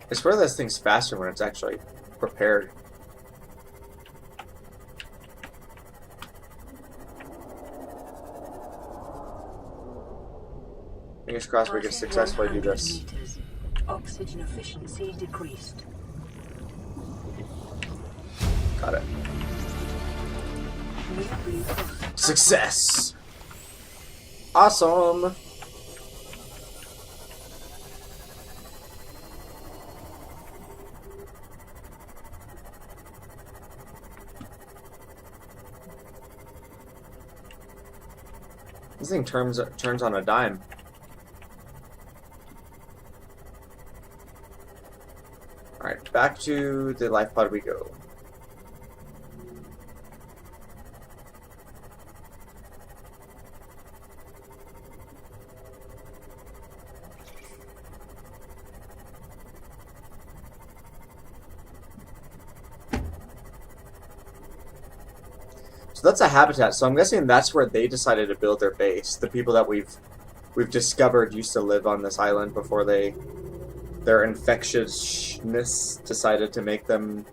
Speaker 1: I swear this thing's faster when it's actually prepared. Fingers crossed we can
Speaker 4: Passing
Speaker 1: successfully do
Speaker 4: 100
Speaker 1: this.
Speaker 4: meters. Oxygen efficiency decreased.
Speaker 1: Got it.
Speaker 4: New blueprint.
Speaker 1: Success! Awesome! This thing turns on a dime. Alright, back to the life pod we go. So that's a habitat. So I'm guessing that's where they decided to build their base. The people that we've discovered used to live on this island before their infectiousness decided to make them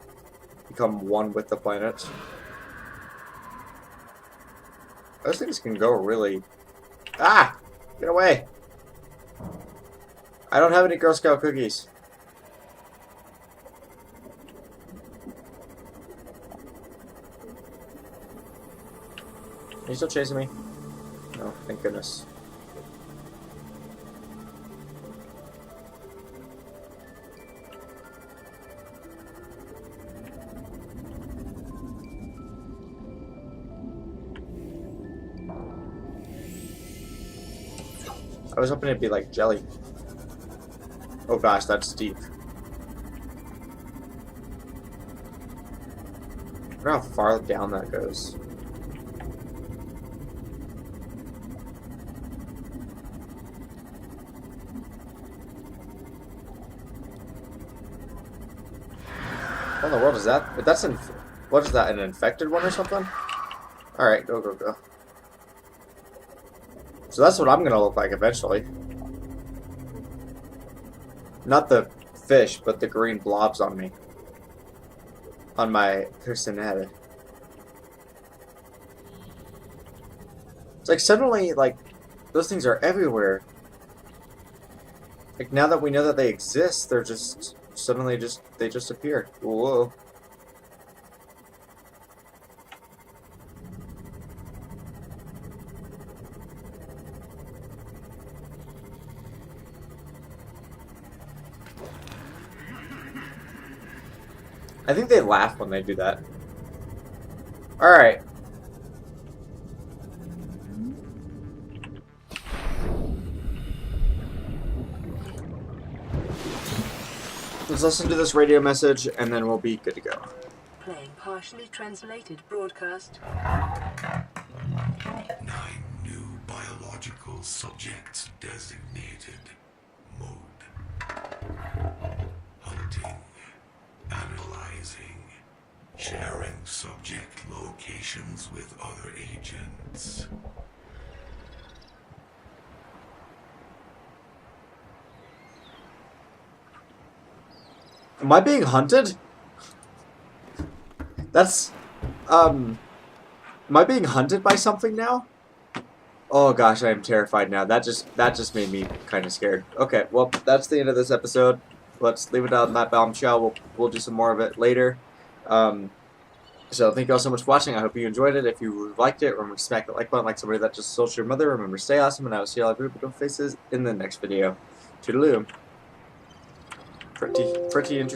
Speaker 1: become one with the planet. Those things can go really... Ah! Get away! I don't have any Girl Scout cookies. Are you still chasing me? No, thank goodness. I was hoping it'd be like jelly. Oh gosh, that's deep. I wonder how far down that goes. What in the world is that? If that's what is that, an infected one or something? Alright, go, go, go. So that's what I'm gonna look like eventually. Not the fish, but the green blobs on me. On my personnel. It's like suddenly, like, those things are everywhere. Like, now that we know that they exist, they're just... Suddenly they just appeared. Whoa. I think they laugh when they do that. Alright. Let's listen to this radio message, and then we'll be good to go.
Speaker 4: Playing partially translated broadcast.
Speaker 9: 9 new biological subjects designated. Mode. Hunting. Analyzing. Sharing subject locations with other agents.
Speaker 1: Am I being hunted? That's, am I being hunted by something now? Oh gosh, I am terrified now. That just made me kind of scared. Okay, well, that's the end of this episode. Let's leave it on that bombshell. We'll do some more of it later. So thank you all so much for watching. I hope you enjoyed it. If you liked it, remember to smack that like button like somebody that just sold your mother. Remember, stay awesome, and I will see you all beautiful faces in the next video. Toodaloo. Pretty interesting.